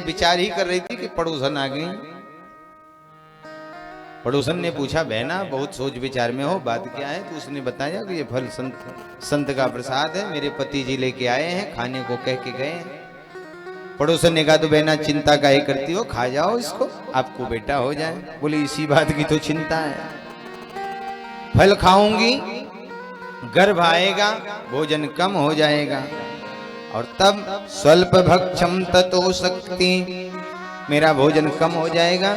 विचार ही कर रही थी कि पड़ोसन आ गई। पड़ोसन ने पूछा, बहना बहुत सोच विचार में हो, बात क्या है? तो उसने बताया कि ये फल संत का प्रसाद है, मेरे पति जी लेके आए हैं, खाने को कह के गए हैं। पड़ोसन ने कहा, तो बहना चिंता काहे करती हो, खा जाओ इसको, आपको बेटा हो जाए। बोली, इसी बात की तो चिंता है। फल खाऊंगी, गर्भ आएगा, भोजन कम हो जाएगा, और तब स्वल्प भक्षम ततो शक्ति, मेरा भोजन कम हो जाएगा,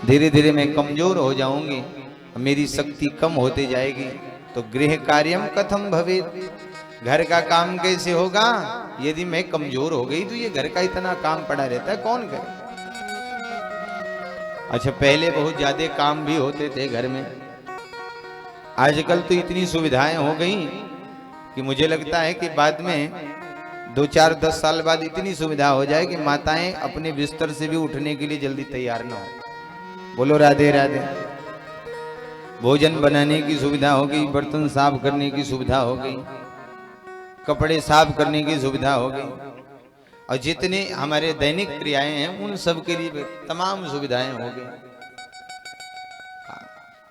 धीरे धीरे मैं कमजोर हो जाऊंगी, मेरी शक्ति कम होती जाएगी। तो गृह कार्यम कथम भवेत, घर का काम कैसे होगा यदि मैं कमजोर हो गई? तो ये घर का इतना काम पड़ा रहता है, कौन करे? अच्छा, पहले बहुत ज्यादा काम भी होते थे घर में, आजकल तो इतनी सुविधाएं हो गई कि मुझे लगता है कि बाद में 2-4-10 साल बाद इतनी सुविधा हो जाए कि माताएं अपने बिस्तर से भी उठने के लिए जल्दी तैयार ना हो। बोलो राधे राधे। भोजन बनाने की सुविधा हो गई, बर्तन साफ करने की सुविधा हो गई, कपड़े साफ करने की सुविधा हो गई, और जितने हमारे दैनिक क्रियाएं हैं उन सब के लिए तमाम सुविधाएं हो गई।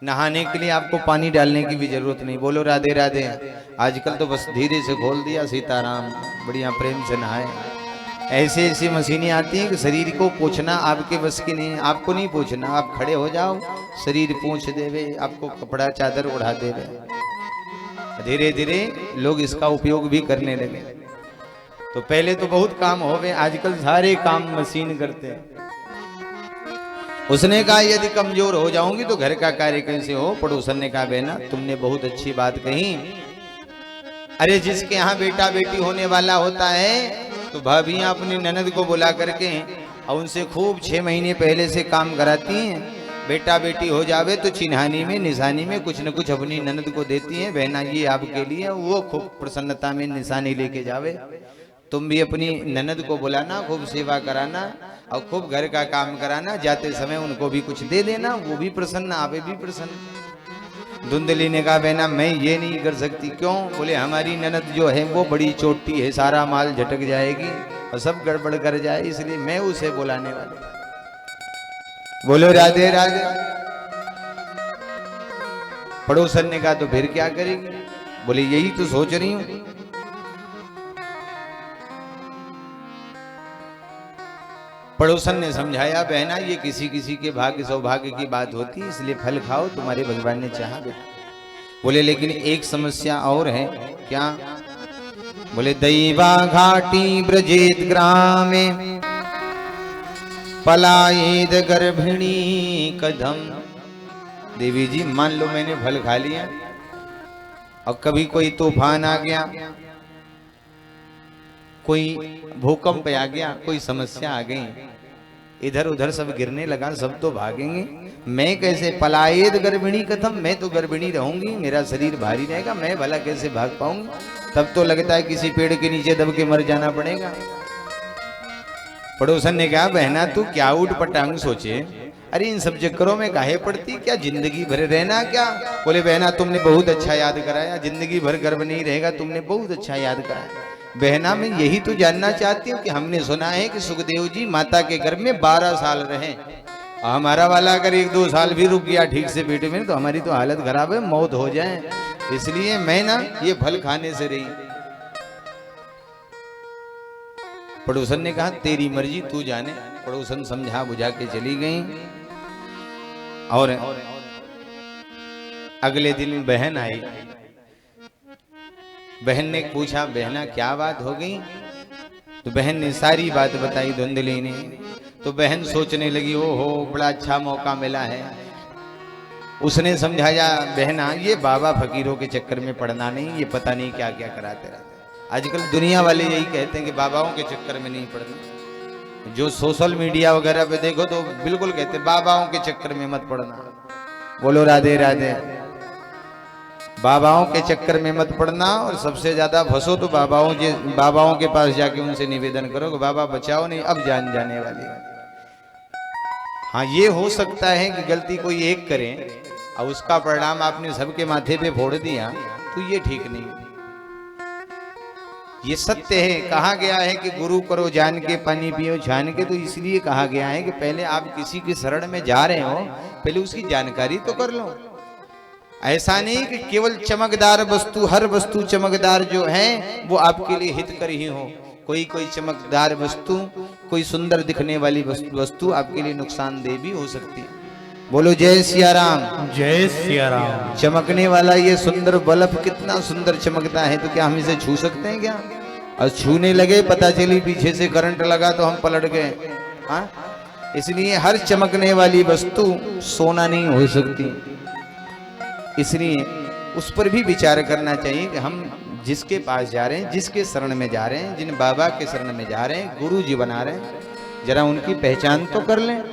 नहाने के लिए आपको पानी डालने की भी जरूरत नहीं। बोलो राधे राधे। आजकल तो बस धीरे से खोल दिया, सीताराम, बढ़िया प्रेम से नहाए। ऐसी ऐसी मशीनें आती हैं कि शरीर को पोंछना आपके बस की नहीं। आपको नहीं पोंछना, आप खड़े हो जाओ, शरीर पोंछ देवे, आपको कपड़ा चादर उड़ा देवे। धीरे धीरे लोग इसका उपयोग भी करने लगे। तो पहले तो बहुत काम हो गए, आजकल सारे काम मशीन करते हैं। उसने कहा, यदि कमजोर हो जाऊंगी तो घर का कार्य कैसे हो? पड़ोसन ने कहा, बहना तुमने बहुत अच्छी बात कही। अरे जिसके यहाँ बेटा बेटी होने वाला होता है तो भाभियां अपनी ननद को बुला करके और उनसे खूब 6 महीने पहले से काम कराती हैं। बेटा बेटी हो जावे तो चिन्हानी में निशानी में कुछ न कुछ अपनी ननद को देती हैं, बहना ये आपके लिए, वो खूब प्रसन्नता में निशानी लेके जावे। तुम भी अपनी ननद को बुलाना, खूब सेवा कराना और खूब घर का काम कराना, जाते समय उनको भी कुछ दे देना, वो भी प्रसन्न, आप भी प्रसन्न। धुंधली ने कहा, बहना मैं ये नहीं कर सकती। क्यों? बोले, हमारी ननद जो है वो बड़ी चोटी है, सारा माल झटक जाएगी और सब गड़बड़ कर जाए, इसलिए मैं उसे बुलाने वाली। बोलो राधे राधे। पड़ोसन ने कहा, तो फिर क्या करेगी? बोले, यही तो सोच रही हूं। पड़ोसन ने समझाया, बहना ये किसी किसी के भाग्य सौभाग्य की बात होती है, इसलिए फल खाओ, तुम्हारे भगवान ने चाहा बेटा। बोले, लेकिन एक समस्या और है। क्या? बोले, दैवा घाटी ब्रजेत ग्रामे पलायेद गर्भिणी कदम। देवी जी, मान लो मैंने फल खा लिया और कभी कोई तूफान आ गया, कोई भूकंप आ गया, कोई समस्या आ गई, इधर उधर सब गिरने लगा, सब तो भागेंगे, मैं कैसे? पलायेद गर्भिणी कथम, मैं तो गर्भिणी रहूंगी, मेरा शरीर भारी रहेगा, मैं भला कैसे भाग पाऊंगी? तब तो लगता है किसी पेड़ के नीचे दब के मर जाना पड़ेगा। पड़ोसन ने कहा, बहना तू क्या उठ पटांग सोचे, अरे इन सब चक्करों में काहे पड़ती, क्या जिंदगी भर रहना क्या? बोले, बहना तुमने बहुत अच्छा याद कराया, जिंदगी भर गर्भ नहीं रहेगा, तुमने बहुत अच्छा याद कराया। बहना मैं यही तो जानना चाहती हूँ कि हमने सुना है कि सुखदेव जी माता के गर्भ में 12 साल रहे, हमारा वाला अगर 1-2 साल भी रुक गया ठीक से पेट में तो हमारी तो हालत खराब है, मौत हो जाए, इसलिए मैं ना ये फल खाने से रही। पड़ोसन ने कहा, तेरी मर्जी, तू जाने। पड़ोसन समझा बुझा के चली गई। और अगले दिन बहन आई। बहन ने पूछा, बहना क्या बात हो गई? तो बहन ने सारी बात बताई धुंधली ने। तो बहन सोचने लगी, ओहो बड़ा अच्छा मौका मिला है। उसने समझाया, बहना ये बाबा फकीरों के चक्कर में पड़ना नहीं, ये पता नहीं क्या क्या कराते रहते। आजकल दुनिया वाले यही कहते हैं कि बाबाओं के चक्कर में नहीं पड़ना। जो सोशल मीडिया वगैरह पे देखो तो बिल्कुल कहते हैं बाबाओं के चक्कर में मत पड़ना। बोलो राधे राधे। बाबाओं के चक्कर में मत पड़ना, और सबसे ज्यादा फंसो तो बाबाओं के पास जाके उनसे निवेदन करो कि बाबा बचाओ, नहीं अब जान जाने वाली है। हाँ, ये हो सकता है कि गलती कोई एक करे और उसका परिणाम आपने सबके माथे पे फोड़ दिया, तो ये ठीक नहीं। ये सत्य है। कहा गया है कि गुरु करो जान के, पानी पियो छान के। तो इसलिए कहा गया है कि पहले आप किसी की शरण में जा रहे हो, पहले उसकी जानकारी तो कर लो। ऐसा नहीं कि केवल चमकदार वस्तु, हर वस्तु चमकदार जो है वो आपके लिए हितकर ही हो। कोई कोई चमकदार वस्तु, कोई सुंदर दिखने वाली वस्तु आपके लिए नुकसानदेह भी हो सकती है। बोलो जय सिया राम। जय सिया राम। चमकने वाला ये सुंदर बल्ब कितना सुंदर चमकता है, तो क्या हम इसे छू सकते हैं क्या? और छूने लगे, पता चली पीछे से करंट लगा तो हम पलट गए। हाँ, इसलिए हर चमकने वाली वस्तु सोना नहीं हो सकती। इसलिए उस पर भी विचार करना चाहिए कि हम जिसके पास जा रहे हैं, जिसके शरण में जा रहे हैं, जिन बाबा के शरण में जा रहे हैं, गुरु जी बना रहे हैं, जरा उनकी पहचान तो कर लें।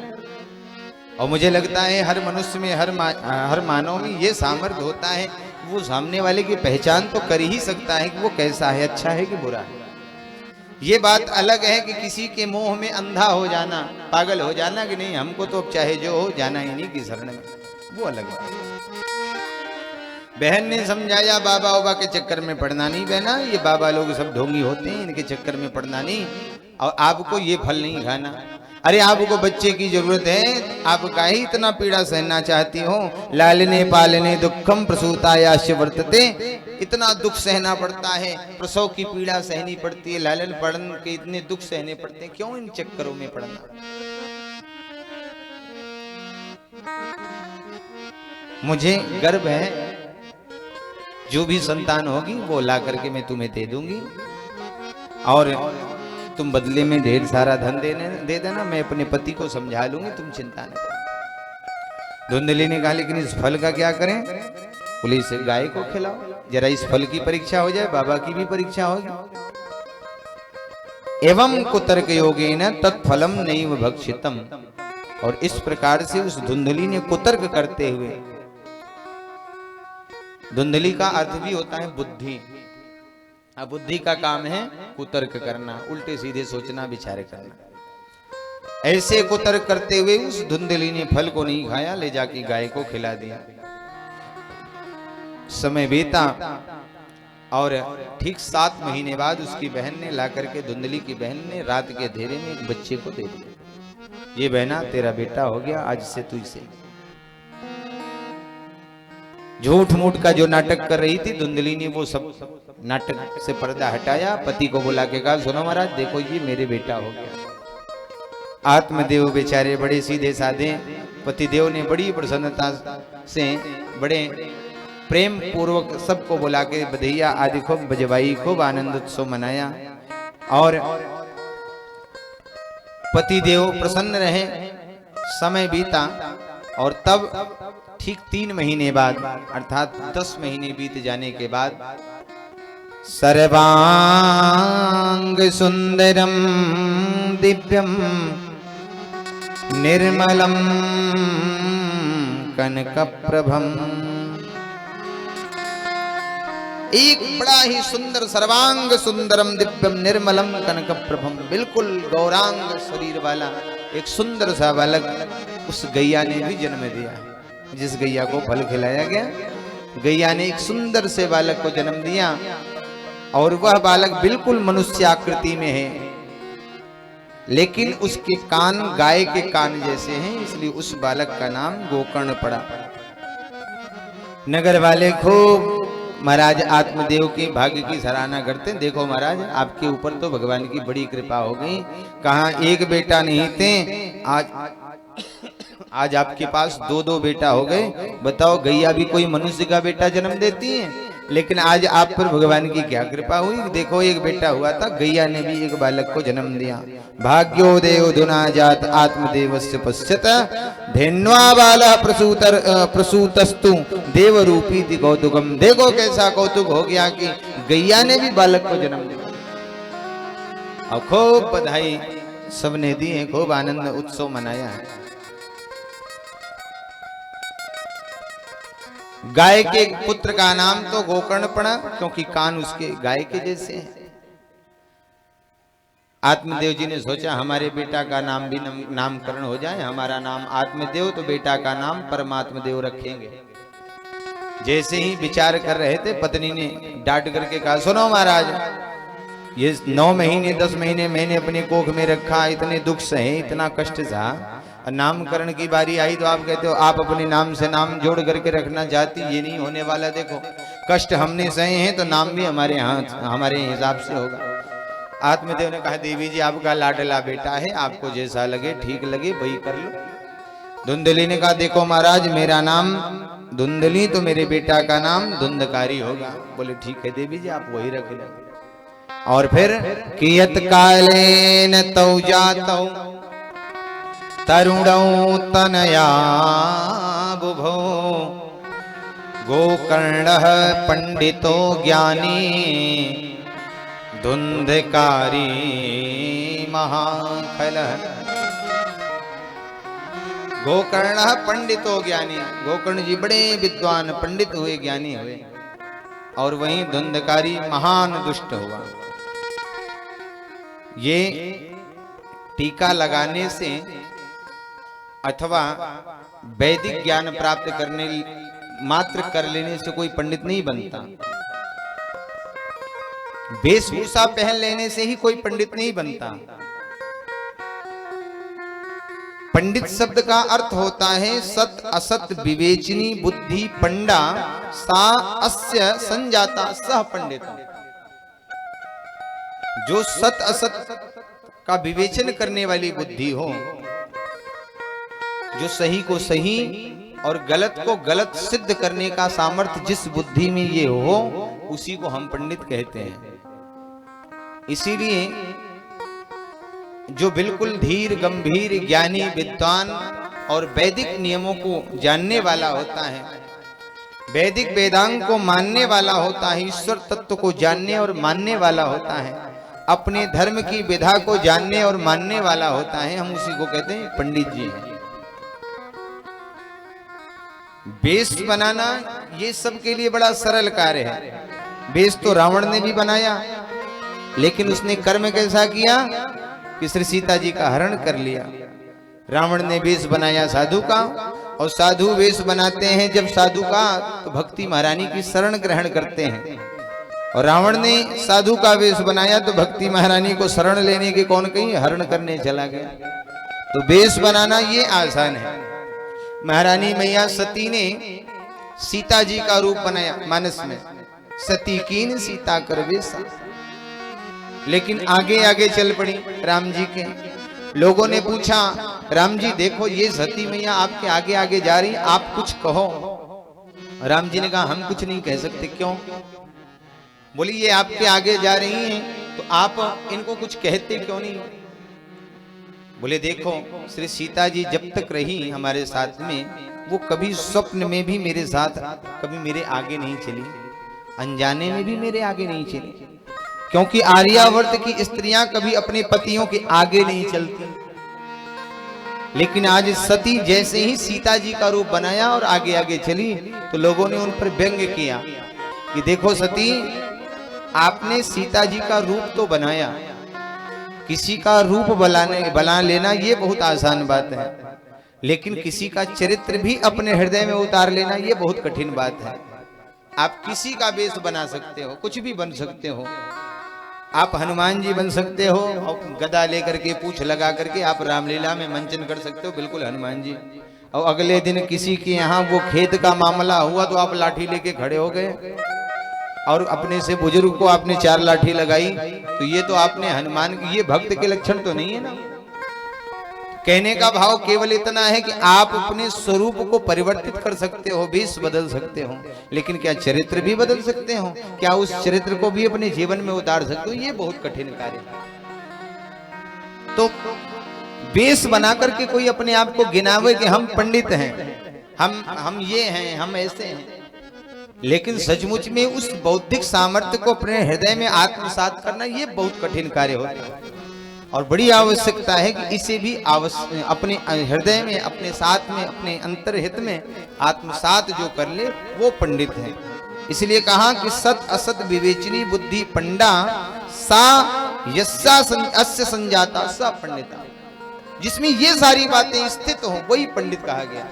और मुझे लगता है हर मनुष्य में, हर मानव में ये सामर्थ्य होता है, वो सामने वाले की पहचान तो कर ही सकता है कि वो कैसा है, अच्छा है कि बुरा है। ये बात अलग है कि किसी के मोह में अंधा हो जाना, पागल हो जाना कि नहीं हमको तो अब चाहे जो हो जाना ही नहीं की शरण में, वो अलग बात है। बहन ने समझाया बाबा बाबा के चक्कर में पड़ना नहीं बहना, ये बाबा लोग सब ढोंगी होते हैं, इनके चक्कर में पड़ना नहीं, और आपको ये फल नहीं खाना। अरे आपको बच्चे की जरूरत है, आप काहे इतना पीड़ा सहना चाहती हो? लालने पालने दुखम प्रसूतायाश्च वर्तते, इतना दुख सहना पड़ता है, प्रसव की पीड़ा सहनी पड़ती है, लालन पालन के इतने दुख सहने पड़ते हैं, क्यों इन चक्करों में पड़ना? मुझे गर्व है, जो भी संतान होगी वो ला करके मैं तुम्हें दे दूंगी, और तुम बदले में ढेर सारा धन दे देना, मैं अपने पति को समझा लूंगी, तुम चिंता न करो। धुंधली ने कहा लेकिन इस फल का क्या करें? बोले इसे गाय को खिलाओ, जरा इस फल की परीक्षा हो जाए, बाबा की भी परीक्षा होगी। एवं कुतर्क योगेन तत्फलम नैव भक्षितम। और इस प्रकार से उस धुंधली ने कुतर्क करते हुए, धुंधली का अर्थ भी होता है बुद्धि, बुद्धि का काम है कुतर्क करना, उल्टे सीधे सोचना, विचार करना। ऐसे कुतर्क करते हुए उस धुंधली ने फल को नहीं खाया, ले जाके गाय को खिला दिया। समय बीता और ठीक 7 महीने बाद उसकी बहन ने ला करके, धुंधली की बहन ने रात के अंधेरे में एक बच्चे को दे दिया। ये बहना तेरा बेटा हो गया, आज से तू इसे। झूठ मूठ का जो नाटक कर रही थी धुंधली ने, वो सब नाटक से पर्दा हटाया, पति को बुला के कहा सुनो महाराज देखो ये मेरे बेटा हो गया। आत्मदेव बेचारे बड़े सीधे साधे, पतिदेव ने बड़ी प्रसन्नता से, बड़े प्रेम पूर्वक सबको बुला के बधैया आदि खूब बजवाई, खूब आनंद उत्सव मनाया, और पतिदेव प्रसन्न रहे। समय बीता और तब ठीक 3 महीने बाद, अर्थात 10 महीने बीत जाने के बाद, सर्वांग सुंदरम दिव्यम निर्मलम कनकप्रभम। एक बड़ा ही सुंदर, सर्वांग सुंदरम दिव्यम निर्मलम कनकप्रभम, बिल्कुल गौरांग शरीर वाला एक सुंदर सा बालक उस गैया ने भी जन्म दिया। जिस गैया को फल खिलाया गया, गैया ने एक सुंदर से बालक को जन्म दिया, और वह बालक बिल्कुल मनुष्य आकृति में है, लेकिन उसके कान गाय के कान जैसे हैं, इसलिए उस बालक का नाम गोकर्ण पड़ा। नगर वाले खूब महाराज आत्मदेव के भाग्य की सराहना करते हैं। देखो महाराज आपके ऊपर तो भगवान की बड़ी कृपा हो गई, कहाँ एक बेटा नहीं थे, आज आपके पास 2-2 बेटा हो गए। बताओ गैया भी कोई मनुष्य का बेटा जन्म देती है, लेकिन आज आप पर भगवान की क्या कृपा हुई। देखो एक बेटा हुआ था, गैया ने भी एक बालक को जन्म दिया। भाग्योदयो धुना जात आत्मदेवस्य पश्यत धेन्वा बाला प्रसूतस्तु देव रूपी कौतुकम। देखो कैसा कौतुक हो गया कि गैया ने भी बालक को जन्म दिया। और खूब बधाई सबने दी है, खूब आनंद उत्सव मनाया है। गाय के पुत्र का नाम तो गोकर्ण पड़ा, क्योंकि कान उसके गाय के जैसे हैं। आत्मदेव जी ने सोचा हमारे बेटा का नाम भी नामकरण हो जाए, हमारा नाम आत्मदेव, तो बेटा का नाम परमात्मदेव रखेंगे। जैसे ही विचार कर रहे थे, पत्नी ने डांट करके कहा सुनो महाराज, ये 9 महीने 10 महीने मैंने अपने कोख में रखा, इतने दुख सहे, इतना कष्ट सहा, नामकरण की बारी आई तो आप कहते हो आप अपने नाम से नाम जोड़ करके रखना चाहती, ये नहीं होने वाला। देखो कष्ट हमने सहे हैं तो नाम भी हमारे हाथ हमारे हिसाब से होगा। आत्मदेव ने कहा देवी जी आपका लाडला बेटा है, आपको जैसा लगे ठीक लगे वही कर लो। धुंधली ने कहा देखो महाराज मेरा नाम धुंधली तो मेरे बेटा का नाम धुंधकारी होगा। बोले ठीक है देवी जी आप वही रख लो। और फिर कियत कालेन तौ जातौ तरुणौ तनया बुभो गोकर्णः पंडितो ज्ञानी धुंधकारी महाखलः। गोकर्ण पंडितो ज्ञानी, गोकर्ण जी बड़े विद्वान पंडित हुए, ज्ञानी हुए, और वहीं धुंधकारी महान दुष्ट हुआ। ये टीका लगाने से अथवा वैदिक ज्ञान प्राप्त करने मात्र कर लेने से कोई पंडित नहीं बनता। वेशभूषा पहन लेने से ही कोई पंडित नहीं बनता। पंडित शब्द का अर्थ होता है सत असत विवेचनी बुद्धि पंडा सा अस्य संजाता सह पंडित। जो सत असत का विवेचन करने वाली बुद्धि हो, जो सही को सही और गलत को गलत सिद्ध करने का सामर्थ्य जिस बुद्धि में ये हो, उसी को हम पंडित कहते हैं। इसीलिए जो बिल्कुल धीर गंभीर ज्ञानी विद्वान और वैदिक नियमों को जानने वाला होता है, वैदिक वेदांग को मानने वाला होता है, ईश्वर तत्व को जानने और मानने वाला होता है, अपने धर्म की विधा को जानने और मानने वाला होता है, हम उसी को कहते हैं पंडित जी हैं। वेश बनाना ये सबके लिए बड़ा सरल कार्य है। वेश तो रावण ने भी बनाया, लेकिन उसने कर्म कैसा किया कि श्री सीता जी का हरण कर लिया। रावण ने वेश बनाया साधु का, और साधु वेश बनाते हैं जब साधु का तो भक्ति महारानी की शरण ग्रहण करते हैं, और रावण ने साधु का वेश बनाया तो भक्ति महारानी को शरण लेने के कौन कहीं हरण करने चला गया। तो वेश बनाना ये आसान है। महारानी मैया सती ने सीता जी का रूप बनाया मानस में, सती कीन सीता कर वेशा, लेकिन आगे आगे चल पड़ी राम जी के। लोगों ने पूछा राम जी देखो ये सती मैया आपके आगे आगे जा रही, आप कुछ कहो। राम जी ने कहा हम कुछ नहीं कह सकते। क्यों? बोली ये आपके आगे जा रही हैं तो आप इनको कुछ कहते क्यों नहीं? बोले देखो श्री सीता जी जब तक रही हमारे साथ में, वो कभी स्वप्न में भी मेरे साथ कभी मेरे आगे नहीं चली, अनजाने में भी मेरे आगे नहीं चली, क्योंकि आर्यावर्त की स्त्रियां कभी अपने पतियों के आगे नहीं चलती। लेकिन आज सती जैसे ही सीता जी का रूप बनाया और आगे आगे चली, तो लोगों ने उन पर व्यंग्य किया कि देखो सती आपने सीता जी का रूप तो बनाया, किसी का रूप बना लेना ये बहुत आसान बात है, लेकिन किसी का चरित्र भी अपने हृदय में उतार लेना ये बहुत कठिन बात है। आप किसी का वेश बना सकते हो, कुछ भी बन सकते हो। आप हनुमान जी बन सकते हो, और गदा लेकर के पूंछ लगा करके आप रामलीला में मंचन कर सकते हो, बिल्कुल हनुमान जी। और अगले दिन किसी के यहाँ वो खेत का मामला हुआ तो आप लाठी लेके खड़े हो गए, और अपने से बुजुर्ग को आपने 4 लाठी लगाई, तो ये तो आपने हनुमान की, ये भक्त के लक्षण तो नहीं है ना। कहने का भाव केवल इतना है कि आप अपने स्वरूप को परिवर्तित कर सकते हो, वेश बदल सकते हो, लेकिन क्या चरित्र भी बदल सकते हो? क्या उस चरित्र को भी अपने जीवन में उतार सकते हो? ये बहुत कठिन कार्य है। तो वेश बना करके कोई अपने आप को गिनावे कि हम पंडित हैं, हम ये हैं, हम ऐसे हैं, लेकिन सचमुच में उस बौद्धिक सामर्थ्य को अपने हृदय में आत्मसात करना ये बहुत कठिन कार्य होता है, और बड़ी आवश्यकता है कि इसे भी अपने हृदय में, अपने साथ में, अपने अंतर्हित में आत्मसात जो कर ले वो पंडित है। इसलिए कहा कि सत असत विवेचनी बुद्धि पंडा सा यस्सा अस्य संजाता सा पंडिता। जिसमें ये सारी बातें स्थित हो वही पंडित कहा गया।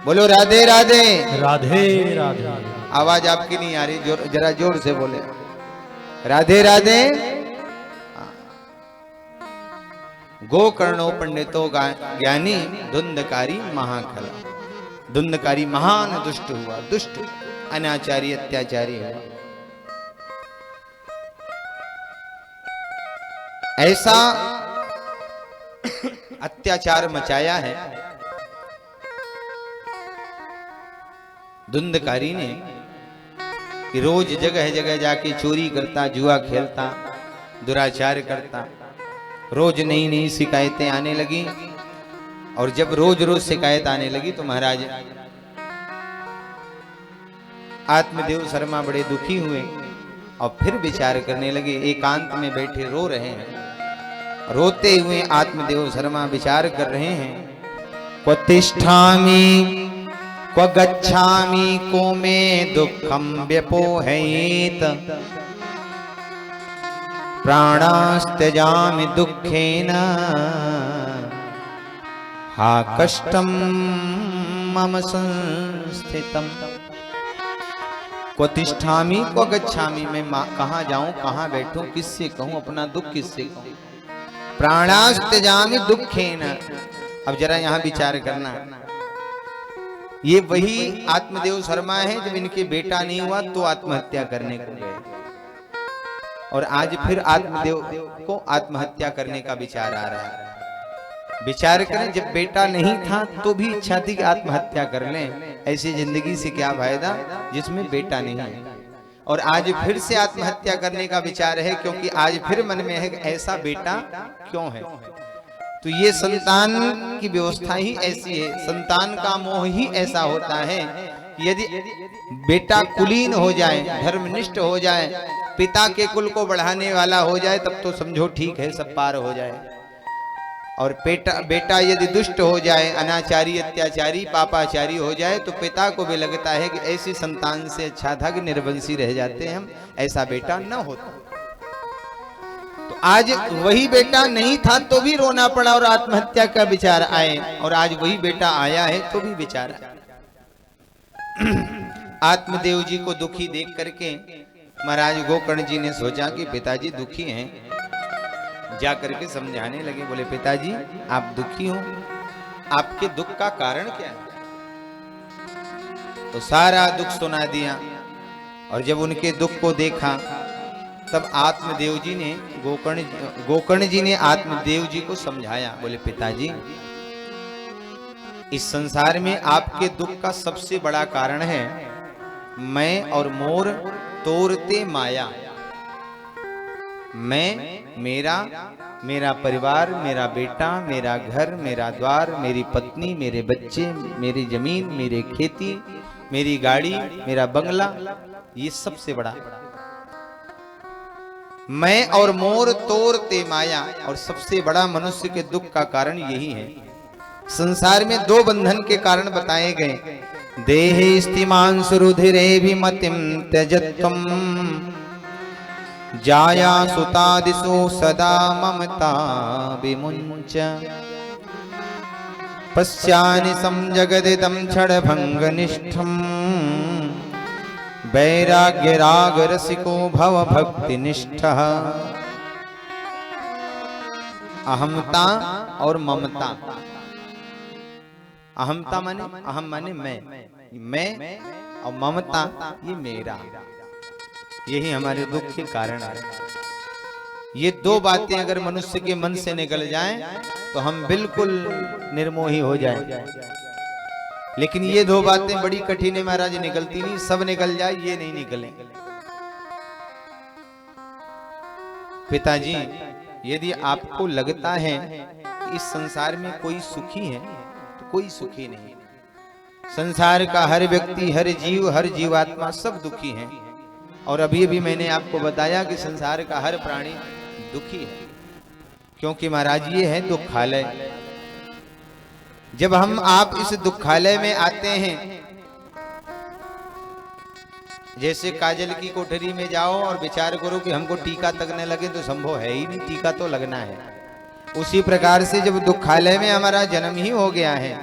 बोलो राधे राधे। राधे राधे। आवाज आपकी नहीं आ रही, जरा जोर से बोले राधे राधे। गोकर्णो पंडितो ज्ञानी धुंधकारी महाखला। धुंधकारी महान दुष्ट हुआ, दुष्ट अनाचारी अत्याचारी हुआ। ऐसा अत्याचार मचाया है धुंधकारी ने कि रोज जगह जगह जाके चोरी करता, जुआ खेलता, दुराचार करता। रोज नई नई शिकायतें आने लगी और जब रोज रोज शिकायत आने लगी तो महाराज आत्मदेव शर्मा बड़े दुखी हुए और फिर विचार करने लगे। एकांत में बैठे रो रहे हैं। रोते हुए आत्मदेव शर्मा विचार कर रहे हैं, क्व तिष्ठामि क्व गच्छामि को मे दुःखं व्यपोहयेत प्राणास्त्यजामि दुःखेन हा कष्टं मम संस्थितम्। क्व तिष्ठामि क्व गच्छामि, मैं कहाँ जाऊं, कहाँ बैठूं, किससे कहूं अपना दुख, किससे कहूं। प्राणास्त्यजामि दुःखेन। अब जरा यहाँ विचार करना, ये वही आत्मदेव शर्मा है जब इनके बेटा नहीं हुआ तो आत्महत्या करने को गए, और आज फिर आत्मदेव को आत्महत्या करने का विचार आ रहा है। विचार करें, जब बेटा नहीं था तो भी इच्छा थी कि आत्महत्या कर लें। ऐसी जिंदगी से क्या फायदा जिसमें बेटा नहीं है। और आज फिर से आत्महत्या करने का विचार है, क्योंकि आज फिर मन में है कि ऐसा बेटा क्यों है। तो ये संतान की व्यवस्था ही ऐसी है, संतान का मोह ही ऐसा होता है। यदि बेटा कुलीन हो जाए, धर्मनिष्ठ हो जाए, पिता के कुल को बढ़ाने वाला हो जाए, तब तो समझो ठीक है, सब पार हो जाए। और बेटा यदि दुष्ट हो जाए, अनाचारी अत्याचारी पापाचारी हो जाए, तो पिता को भी लगता है कि ऐसी संतान से अच्छा था कि निर्वंशी रह जाते हम, ऐसा बेटा न होता। तो आज वही बेटा नहीं था तो भी रोना पड़ा और आत्महत्या का विचार आए, और आज वही बेटा आया है तो भी विचार आया। आत्मदेव जी को दुखी देख करके महाराज गोकर्ण जी ने सोचा कि पिताजी दुखी हैं। जा करके समझाने लगे, बोले पिताजी आप दुखी हो, आपके दुख का कारण क्या है। तो सारा दुख सुना दिया, और जब उनके दुख को देखा तब आत्मदेव जी ने गोकर्ण जी ने आत्मदेव जी को समझाया। बोले पिताजी इस संसार में आपके दुख का सबसे बड़ा कारण है मैं और मोर तोरते माया। मैं, मेरा परिवार, मेरा बेटा, मेरा घर, मेरा द्वार, मेरी पत्नी, मेरे बच्चे, मेरी जमीन, मेरी खेती, मेरी गाड़ी, मेरा बंगला, ये सबसे बड़ा मैं और मोर तोरते माया। और सबसे बड़ा मनुष्य के दुख का कारण यही है। संसार में दो बंधन के कारण बताए गए, देहे स्तिमान सुरुधिरे भी मतिम त्यजत्वम जाया सुतादिशो सदा ममता विमुंच पश्यानि संजगदिदं क्षणभंग निष्ठम वैराग्य राग रसिको भव भक्ति निष्ठः। अहमता और ममता। अहमता माने अहम माने मैं और ममता ये मेरा, यही हमारे दुख के कारण है। ये दो बातें अगर मनुष्य के मन से निकल जाएं तो हम बिल्कुल निर्मोही हो जाएं। लेकिन ये दो बातें बड़ी कठिन है महाराज, निकलती नहीं। सब निकल जाए, ये नहीं निकले। पिताजी यदि आपको लगता है कि इस संसार में कोई सुखी है तो कोई सुखी नहीं। संसार का हर व्यक्ति, हर जीव, हर जीवात्मा सब दुखी है। और अभी अभी मैंने आपको बताया कि संसार का हर प्राणी दुखी है, क्योंकि महाराज ये है दुखालय। जब हम आप इस दुखालय में आते हैं, जैसे काजल की कोठरी में जाओ और विचार करो कि हमको टीका तक न लगे तो संभव है ही नहीं, टीका तो लगना है। उसी प्रकार से जब दुखालय में हमारा जन्म ही हो गया है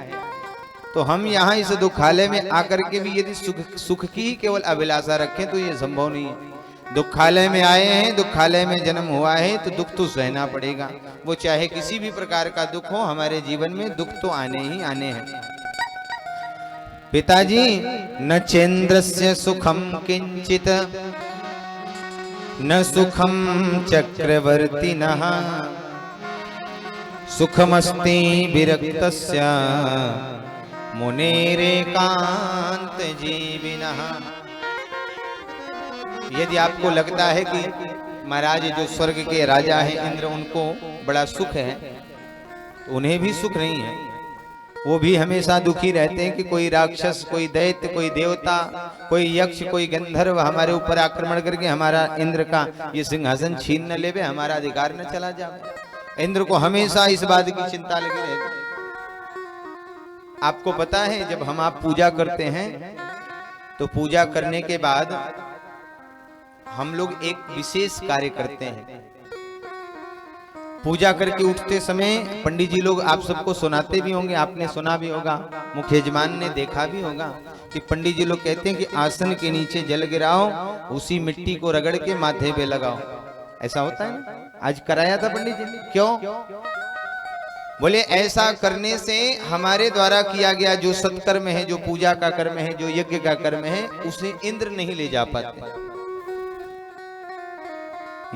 तो हम यहाँ इस दुखालय में आकर के भी यदि सुख की ही केवल अभिलाषा रखें तो ये संभव नहीं है। दुखालय में आए हैं, दुखालय में जन्म हुआ है तो दुख तो सहना पड़ेगा। वो चाहे किसी भी प्रकार का दुख हो, हमारे जीवन में दुख तो आने ही आने हैं। पिताजी न चेन्द्रस्य सुखम किंचित न सुखम चक्रवर्तिनः सुखमस्ति विरक्तस्य मुनेरेकांत जीविनः। यदि आपको लगता है कि महाराज जो स्वर्ग के राजा हैं इंद्र, उनको बड़ा सुख है, तो उन्हें भी सुख नहीं है। वो भी हमेशा दुखी रहते हैं कि कोई राक्षस, कोई दैत्य, कोई देवता, कोई यक्ष, कोई गंधर्व हमारे ऊपर आक्रमण करके हमारा इंद्र का ये सिंहासन छीन न लेवे, हमारा अधिकार न चला जाए। इंद्र को हमेशा इस बात की चिंता लगी रहती है। आपको पता है जब हम आप पूजा करते हैं तो पूजा करने के बाद हम लोग एक विशेष कार्य करते हैं। पूजा करके उठते समय पंडित जी लोग आप सबको सुनाते भी होंगे, आपने सुना भी होगा, मुख्य यजमान ने देखा भी होगा कि पंडित जी लोग कहते हैं कि आसन के नीचे जल गिराओ, उसी मिट्टी को रगड़ के माथे पे लगाओ। ऐसा होता है ना? आज कराया था पंडित जी ने। क्यों? बोले ऐसा करने से हमारे द्वारा किया गया जो सत्कर्म है, जो पूजा का कर्म है, जो यज्ञ का कर्म है, उसे इंद्र नहीं ले जा पाते।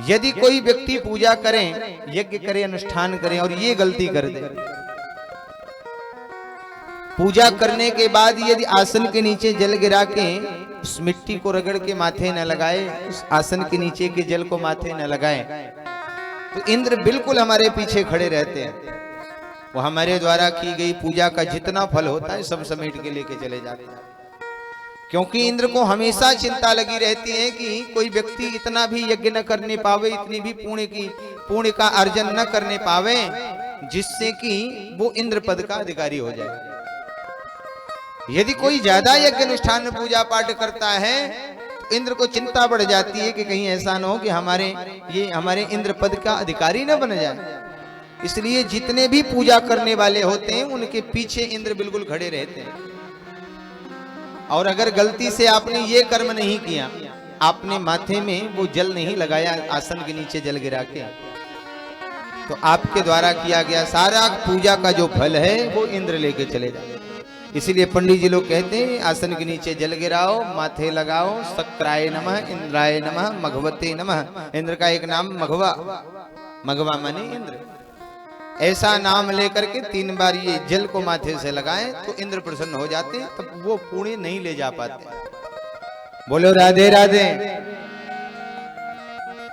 यदि कोई व्यक्ति पूजा करें, यज्ञ करे, अनुष्ठान करें और ये गलती कर दे, पूजा करने के बाद यदि आसन के नीचे जल गिरा के उस मिट्टी को रगड़ के माथे न लगाए, उस आसन के नीचे के जल को माथे न लगाए, तो इंद्र बिल्कुल हमारे पीछे खड़े रहते हैं। वो हमारे द्वारा की गई पूजा का जितना फल होता है सब समेट के लेके चले जाते हैं। क्योंकि इंद्र को हमेशा चिंता लगी रहती है कि कोई व्यक्ति इतना भी यज्ञ न करने पावे, इतनी भी पुण्य का अर्जन न करने पावे, जिससे कि वो इंद्र पद का अधिकारी हो जाए। यदि कोई ज्यादा यज्ञ अनुष्ठान पूजा पाठ करता है तो इंद्र को चिंता बढ़ जाती है कि कहीं ऐसा न हो कि हमारे इंद्र पद का अधिकारी न बन जाए। इसलिए जितने भी पूजा करने वाले होते हैं उनके पीछे इंद्र बिल्कुल खड़े रहते हैं। और अगर गलती से आपने ये कर्म नहीं किया, आपने माथे में वो जल नहीं लगाया आसन के नीचे जल गिरा के, तो आपके द्वारा किया गया सारा पूजा का जो फल है वो इंद्र लेके चले जाए। इसीलिए पंडित जी लोग कहते हैं आसन के नीचे जल गिराओ, माथे लगाओ, शक्राय नमः, इंद्राय नमः, मघवते नमः। इंद्र का एक नाम मघवा, मघवा माने इंद्र। ऐसा नाम लेकर के 3 बार ये जल को माथे से लगाएं तो इंद्र प्रसन्न हो जाते हैं, तब वो पुण्य नहीं ले जा पाते। बोलो राधे राधे।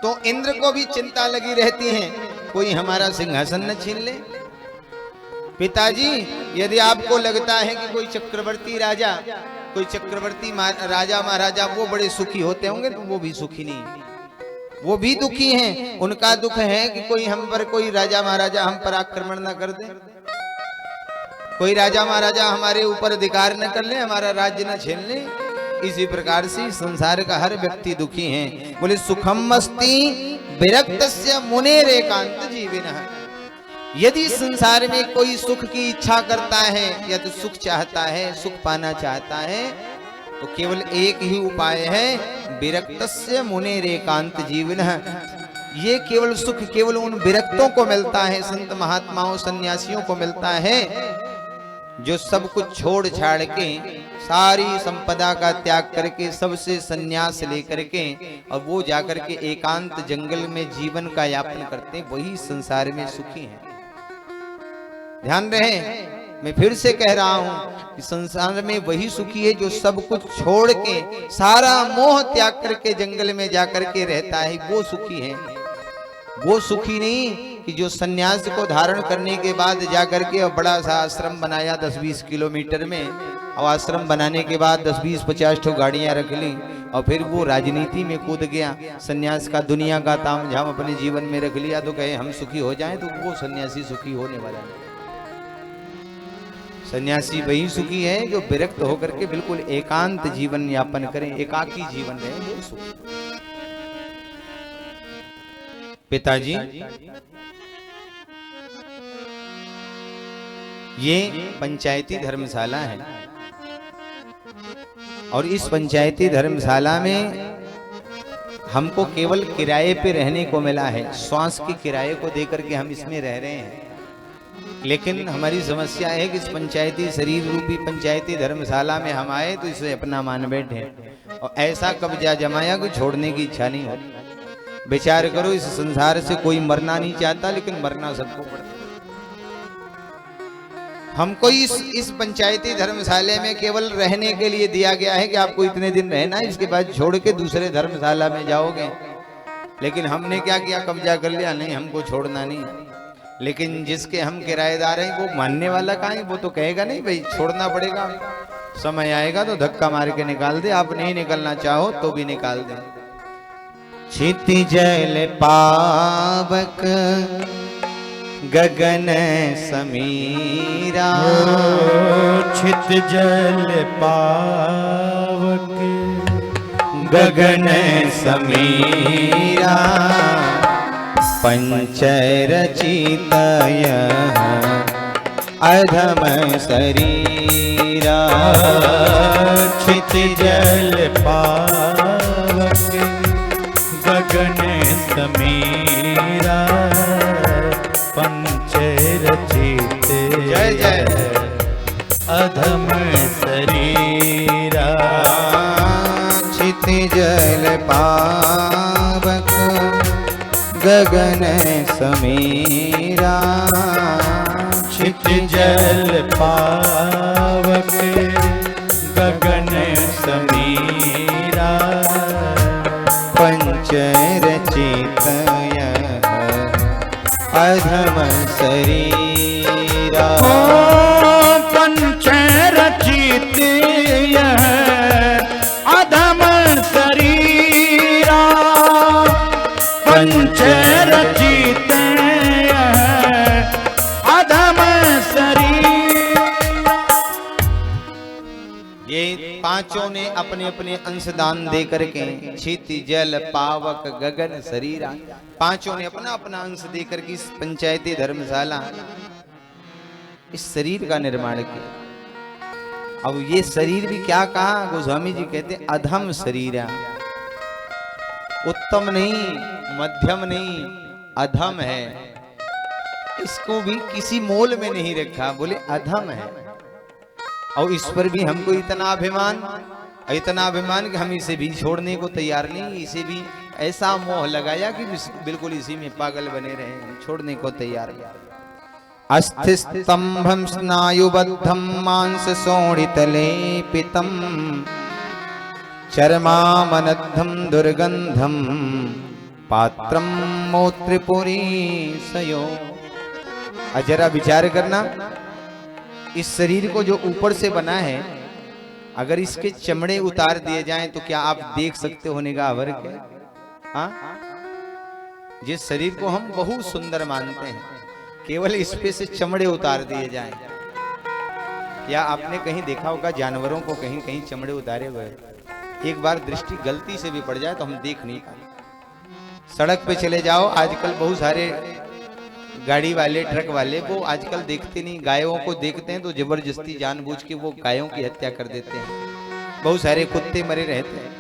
तो इंद्र को भी चिंता लगी रहती है कोई हमारा सिंहासन न छीन ले। पिताजी यदि आपको लगता है कि कोई चक्रवर्ती राजा, कोई चक्रवर्ती राजा महाराजा वो बड़े सुखी होते होंगे, तो वो भी सुखी नहीं, वो भी दुखी हैं। उनका दुख है कि कोई हम पर, कोई राजा महाराजा हम पर आक्रमण न कर दे, कोई राजा महाराजा हमारे ऊपर अधिकार न कर ले, हमारा राज्य न छीन ले। इसी प्रकार से संसार का हर व्यक्ति दुखी है। बोले सुखमस्ति विरक्तस्य मुनेरेकांत जीविनः। यदि संसार में कोई सुख की इच्छा करता है या तो सुख चाहता है, सुख पाना चाहता है, तो केवल एक ही उपाय है, विरक्तस्य मुनेरेकांत जीविनः। ये केवल सुख केवल उन विरक्तों को मिलता है, संत महात्माओं सन्यासियों को मिलता है, जो सब कुछ छोड़ छाड़ के, सारी संपदा का त्याग करके, सबसे सन्यास लेकर के और वो जाकर के एकांत जंगल में जीवन का यापन करते हैं, वही संसार में सुखी हैं। ध्यान रहे, मैं फिर से कह रहा हूं कि संसार में वही सुखी है जो सब कुछ छोड़ के, सारा मोह त्याग करके जंगल में जाकर के रहता है, वो सुखी है। वो सुखी नहीं कि जो सन्यास को धारण करने के बाद जाकर के बड़ा सा आश्रम बनाया 10-20 किलोमीटर में, और आश्रम बनाने के बाद 10-20-50 गाड़ियां रख ली और फिर वो राजनीति में कूद गया, सन्यास का दुनिया का तामझाम अपने जीवन में रख लिया, तो कहे हम सुखी हो जाएं, तो वो सन्यासी सुखी होने वाला नहीं। सन्यासी वही सुखी है जो विरक्त होकर के बिल्कुल एकांत जीवन यापन करें, एकाकी जीवन रहे, वो सुखी। पिताजी ये पंचायती धर्मशाला है और इस पंचायती धर्मशाला में हमको केवल किराए पे रहने को मिला है, श्वास के किराए को देकर के हम इसमें रह रहे हैं। लेकिन हमारी समस्या है कि इस पंचायती शरीर रूपी पंचायती धर्मशाला में हम आए तो इसे अपना मान बैठे और ऐसा कब्जा जमाया कि छोड़ने की इच्छा नहीं होती। विचार करो, इस संसार से कोई मरना नहीं चाहता, लेकिन मरना सबको पड़ता। हमको इस पंचायती धर्मशाला में केवल रहने के लिए दिया गया है कि आपको इतने दिन रहना है, इसके बाद छोड़ के दूसरे धर्मशाला में जाओगे। लेकिन हमने क्या किया, कब्जा कर लिया, नहीं हमको छोड़ना नहीं। लेकिन जिसके हम किराएदार हैं वो मानने वाला कहाँ है, वो तो कहेगा नहीं भाई छोड़ना पड़ेगा, समय आएगा तो धक्का मार के निकाल दे, आप नहीं निकलना चाहो तो भी निकाल दे। क्षिति जल पावक गगन समीरा, छित जल पावक गगन समीरा, पंचरचितय अधम शरीरा। छित जल पावक गगन समीरा, पंच रचित जय जय अधम शरीरा। क्षिति जल पावक गगन समीरा, क्षिति जल पावक गगन समीरा, पंचरचितय अधम शरीरा। पंचरचित अधम शरीरा, पंचरचित अधम शरीरा। ये पांचों ने अपने अपने अंशदान दे करके क्षिति जल पावक गगन शरीरा, पांचों ने अपना अपना अंश देकर के इस पंचायती धर्मशाला इस शरीर का निर्माण किया। अब ये शरीर भी क्या कहा, गोस्वामी जी कहते अधम शरीर, उत्तम नहीं, मध्यम नहीं, अधम है। इसको भी किसी मोल में नहीं रखा, बोले अधम है। और इस पर भी हमको इतना अभिमान कि हम इसे भी छोड़ने को तैयार नहीं, इसे भी ऐसा मोह लगाया कि बिल्कुल इसी में पागल बने रहे, छोड़ने को तैयार। अस्थि स्तंभम स्नायुबद्धम मांस शोणित लेपितम, चर्मामनद्धम दुर्गंधम पात्रम मोत्रिपुरी सयो। जरा विचार करना, इस शरीर को जो ऊपर से बना है, अगर इसके चमड़े उतार दिए जाएं तो क्या आप देख सकते हो निगाह भर के? हाँ, जिस शरीर को हम बहुत सुंदर मानते हैं, केवल इस पे से चमड़े उतार दिए जाएं, या आपने कहीं देखा होगा जानवरों को कहीं कहीं चमड़े उतारे हुए, एक बार दृष्टि गलती से भी पड़ जाए तो हम देख नहीं पाते। सड़क पे चले जाओ, आजकल बहुत सारे गाड़ी वाले ट्रक वाले वो आजकल देखते नहीं, गायों को देखते हैं तो जबरदस्ती जानबूझ के वो गायों की हत्या कर देते हैं। बहुत सारे कुत्ते मरे रहते हैं।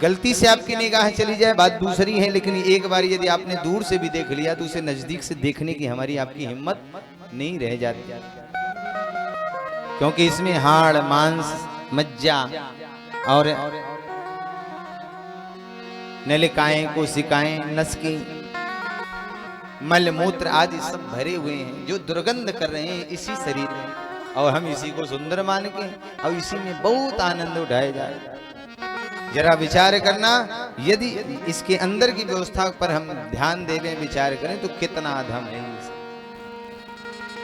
गलती से आपकी निगाह चली जाए बात दूसरी है, लेकिन एक बार यदि आपने दूर से भी देख लिया तो उसे नजदीक से देखने की हमारी आपकी हिम्मत नहीं रह जाती, क्योंकि इसमें हाड़ मांस मज्जा और नलिकाएं कोशिकाएं नसकी मल मूत्र आदि सब भरे हुए हैं जो दुर्गंध कर रहे हैं इसी शरीर में, और हम इसी को सुंदर मान के और इसी में बहुत आनंद उठाए जा रहे हैं। जरा विचार करना, यदि इसके अंदर की व्यवस्था पर हम ध्यान देवें, विचार करें तो कितना अधम है,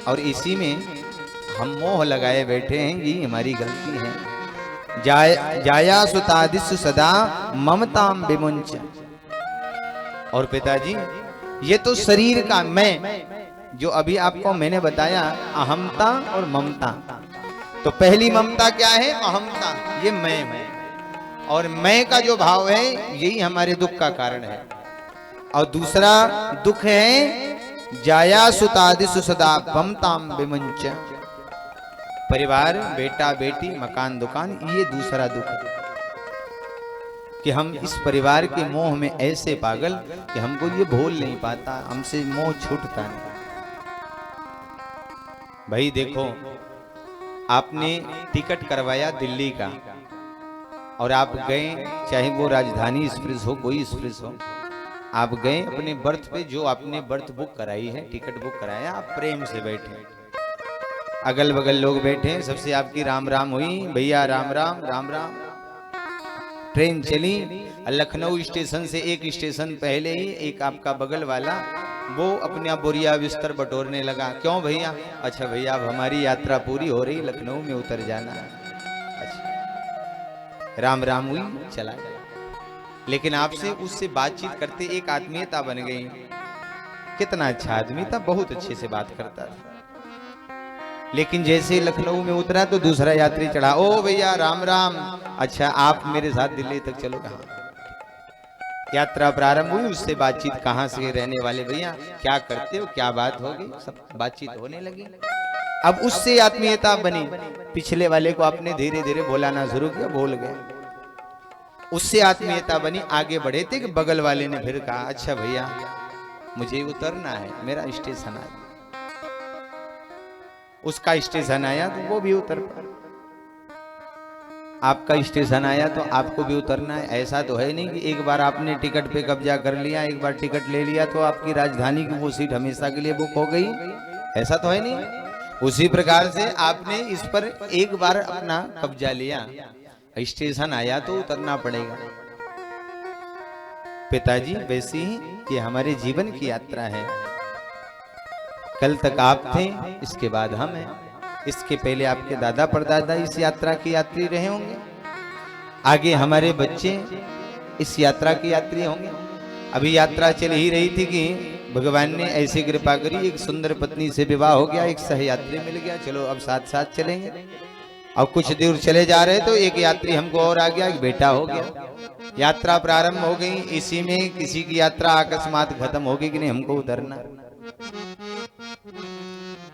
और इसी में हम मोह लगाए बैठे हैं। ये हमारी गलती है। जाया सुतादिसु सदा ममताम विमुंच। और पिताजी, ये तो शरीर का मैं, जो अभी आपको मैंने बताया अहमता और ममता। तो पहली ममता क्या है? अहमता, ये मैं हूं, और मैं का जो भाव है यही हमारे दुख का कारण है। और दूसरा दुख है जाया सुतादिसु सदा ममताम विमुंच। परिवार, बेटा बेटी, मकान दुकान, ये दूसरा दुख है। कि हम इस परिवार के मोह में ऐसे पागल कि हमको ये भूल नहीं पाता, हमसे मोह छूटता नहीं। भाई देखो, आपने टिकट करवाया दिल्ली का और आप गए, चाहे वो राजधानी एक्सप्रेस हो, कोई एक्सप्रेस हो, आप गए अपने बर्थ पे, जो आपने बर्थ बुक कराई है, टिकट बुक कराया, आप प्रेम से बैठे, अगल बगल लोग बैठे, सबसे आपकी राम राम हुई, भैया राम राम राम राम। ट्रेन चली, लखनऊ स्टेशन से एक स्टेशन पहले ही एक आपका बगल वाला वो अपना बोरिया बिस्तर बटोरने लगा। क्यों भैया? अच्छा भैया, अब हमारी यात्रा पूरी हो रही, लखनऊ में उतर जाना है। अच्छा, राम राम हुई, चला गया। लेकिन आपसे उससे बातचीत करते एक आत्मीयता बन गई। कितना अच्छा आदमी था, बहुत अच्छे से बात करता था। लेकिन जैसे लखनऊ में उतरा तो दूसरा यात्री चढ़ा, ओ भैया राम राम, अच्छा आप मेरे साथ दिल्ली तक चलो। कहाँ? यात्रा प्रारंभ हुई, उससे बातचीत, कहाँ से रहने वाले भैया, क्या करते हो, क्या बात होगी, सब बातचीत होने लगी। अब उससे आत्मीयता बनी। पिछले वाले को आपने धीरे धीरे बोलाना शुरू किया, बोल गए, उससे आत्मीयता बनी, आगे बढ़े थे कि बगल वाले ने फिर कहा, अच्छा भैया मुझे उतरना है, मेरा स्टेशन आया। उसका स्टेशन आया तो वो भी उतर पड़ा, आपका स्टेशन आया तो आपको भी उतरना है। ऐसा तो है नहीं कि एक बार आपने टिकट पे कब्जा कर लिया, एक बार टिकट ले लिया तो आपकी राजधानी की वो सीट हमेशा के लिए बुक हो गई, ऐसा तो है नहीं। उसी प्रकार से आपने इस पर एक बार अपना कब्जा लिया, स्टेशन आया तो उतरना पड़ेगा। पिताजी वैसे ही ये हमारे जीवन की यात्रा है। कल तक आप थे, इसके बाद हम हैं, इसके पहले आपके दादा परदादा इस यात्रा के यात्री रहे होंगे, आगे हमारे बच्चे इस यात्रा के यात्री होंगे। अभी यात्रा चल ही रही थी कि भगवान ने ऐसी कृपा करी, एक सुंदर पत्नी से विवाह हो गया, एक सहयात्री मिल गया, चलो अब साथ साथ चलेंगे। और कुछ दूर चले जा रहे तो एक यात्री हमको और आ गया, एक बेटा हो गया। यात्रा प्रारंभ हो गई, इसी में किसी की यात्रा अकस्मात खत्म होगी कि नहीं, हमको उतरना।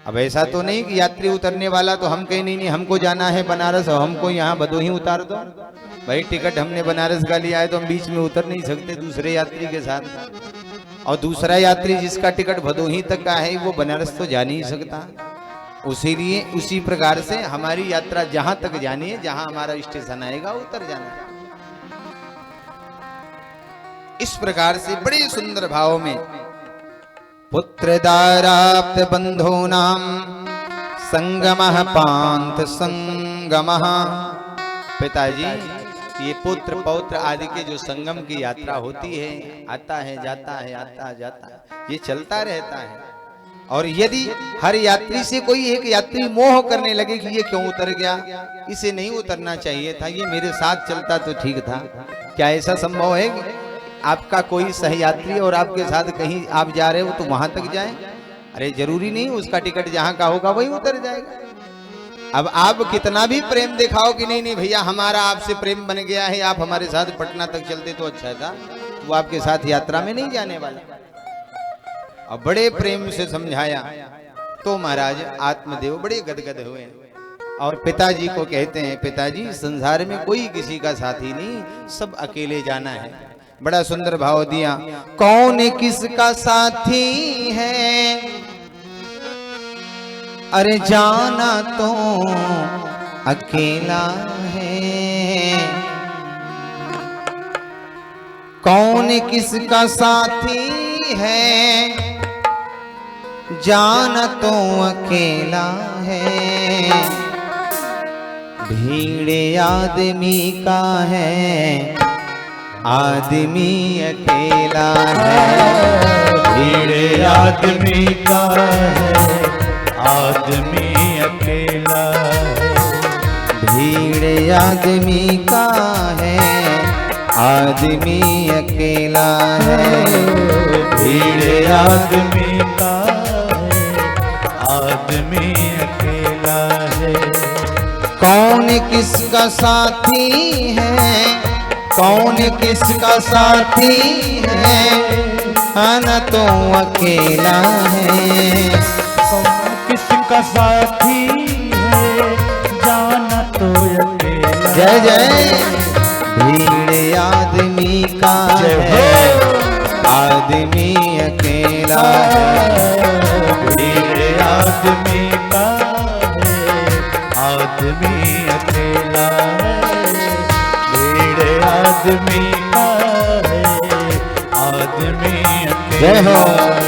अब ऐसा तो नहीं कि यात्री उतरने वाला तो हम कहीं नहीं, हमको जाना है बनारस और हमको यहाँ भदोही उतार दो। भाई टिकट हमने बनारस का लिया है तो हम बीच में उतर नहीं सकते दूसरे यात्री के साथ। और दूसरा यात्री जिसका टिकट भदोही तक का है वो बनारस तो जा नहीं सकता। उसीलिए उसी प्रकार से हमारी यात्रा जहां तक जानी है, जहां हमारा स्टेशन आएगा उतर जाना है। इस प्रकार से बड़े सुंदर भाव में पुत्रदाराप्त बंधूनां संगमः पांत संगमः। पिताजी, ये पुत्र पौत्र आदि के जो संगम की यात्रा होती है, आता है जाता है, आता जाता है, ये चलता रहता है। और यदि हर यात्री से कोई एक यात्री मोह करने लगे कि ये क्यों उतर गया, इसे नहीं उतरना चाहिए था, ये मेरे साथ चलता तो ठीक था, क्या ऐसा संभव है कि आपका कोई सहयात्री और आपके साथ कहीं आप जा रहे हो तो वहां तक जाए? अरे जरूरी नहीं, उसका टिकट जहां का होगा वही उतर जाएगा। अब आप कितना भी प्रेम दिखाओ कि नहीं नहीं भैया हमारा आपसे प्रेम बन गया है, आप हमारे साथ पटना तक चलते तो अच्छा था, वो आपके साथ यात्रा में नहीं जाने वाला। और बड़े प्रेम से समझाया तो महाराज आत्मदेव बड़े गदगद हुए और पिताजी को कहते हैं, पिताजी संसार में कोई किसी का साथी नहीं, सब अकेले जाना है। बड़ा सुंदर भाव दिया, कौन किसका साथी है, अरे जाना तो अकेला है। कौन किसका साथी है, जाना तो अकेला है। भीड़ आदमी का है, आदमी अकेला है। भीड़ आदमी का है, आदमी अकेला है। भीड़ आदमी का है, आदमी अकेला है। भीड़ आदमी का है, आदमी अकेला है। कौन किसका साथी है, कौन किसका साथी है, आना तो अकेला है। कौन किसका साथी है, जाना तो अकेला। जय जय। भीड़ आदमी आदमी अकेला है। भीड़ आदमी का है, आदमी अकेला है। भीड़ आदमी का है, आदमी जय अकेला हो। है।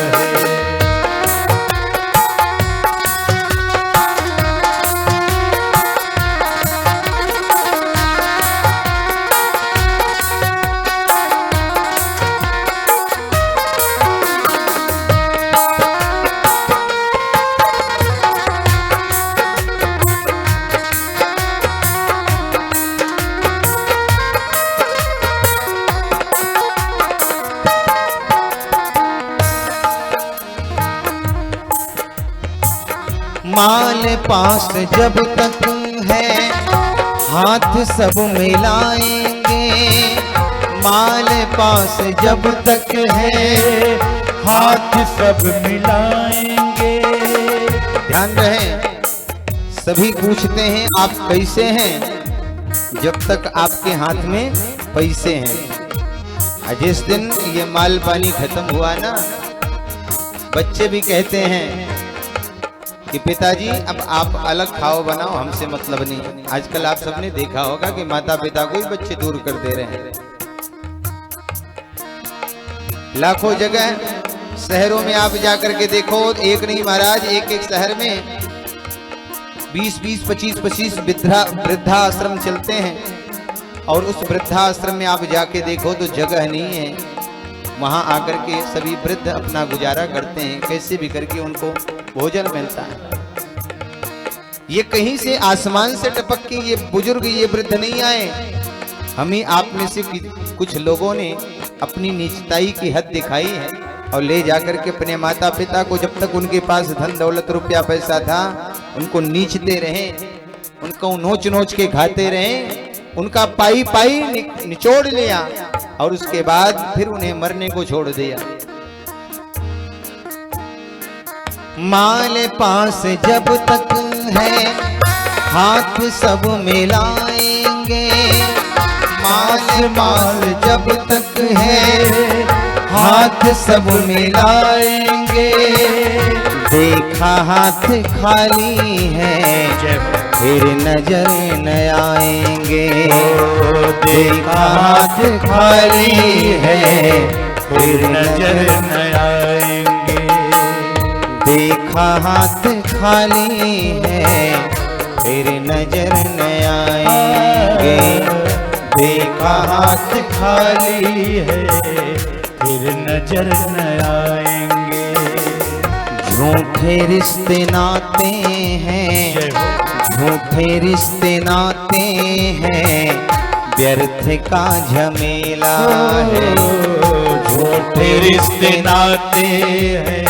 माल पास जब तक है हाथ सब मिलाएंगे। माल पास जब तक है हाथ सब मिलाएंगे। ध्यान रहे, सभी पूछते हैं आप कैसे हैं, जब तक आपके हाथ में पैसे हैं। जिस दिन ये माल पानी खत्म हुआ ना, बच्चे भी कहते हैं कि पिताजी अब आप अलग खाओ बनाओ, हमसे मतलब नहीं। आजकल आप सबने देखा होगा कि माता पिता को ही बच्चे दूर कर दे रहे हैं। लाखों जगह शहरों में आप जाकर के देखो, एक नहीं महाराज, एक एक शहर में 20-20, 25-25 वृद्धाश्रम चलते हैं। और उस वृद्धाश्रम में आप जाके देखो तो जगह नहीं है। वहां आकर के सभी वृद्ध अपना गुजारा करते हैं, कैसे भी करके उनको भोजन मिलता है। ये कहीं से आसमान से टपक के ये बुजुर्ग, ये वृद्ध नहीं आए। हम ही आप में से कुछ लोगों ने अपनी नीचताई की हद दिखाई है और ले जाकर के अपने माता पिता को, जब तक उनके पास धन दौलत रुपया पैसा था, उनको नीचते रहे, उनको नोच नोच के खाते रहे, उनका पाई पाई निचोड़ लिया और उसके बाद फिर उन्हें मरने को छोड़ दिया। माल पास जब तक है हाथ सब मिलाएंगे। माल पास जब तक है हाथ सब मिलाएंगे। देखा हाथ खाली है फिर नजर न आएंगे। देखा हाथ खाली है फिर नजर न आएंगे। देखा हाथ खाली है फिर नजर न आएंगे। देखा हाथ खाली है फिर नजर न आएंगे। झूठे रिश्ते नाते हैं, झूठे रिश्ते नाते हैं, व्यर्थ का झमेला है। झूठे रिश्ते नाते हैं,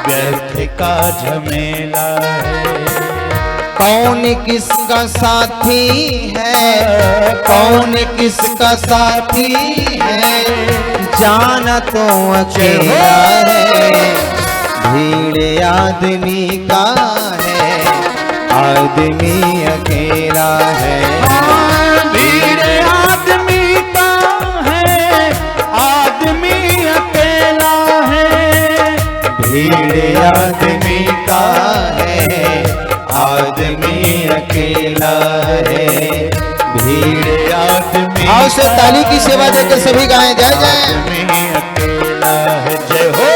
व्यर्थ का झमेला है। कौन किसका साथी है, कौन किसका साथी है, जाना तो अकेला है। भीड़ आदमी का है, आदमी अकेला है। भीड़ आदमी का है, आदमी अकेला है। भीड़ आदमी का है, आदमी अकेला है। भीड़ आदमी आओ से ताली की सेवा देकर सभी गाएं जय जय। आदमी अकेला है। जय हो।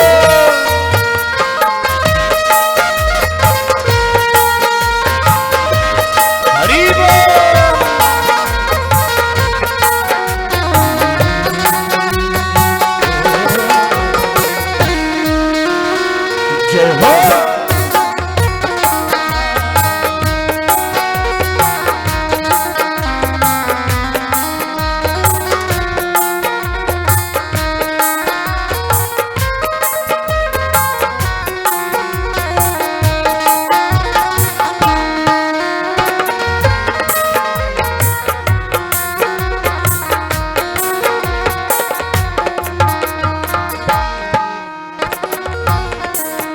हरि बोल। जय हो।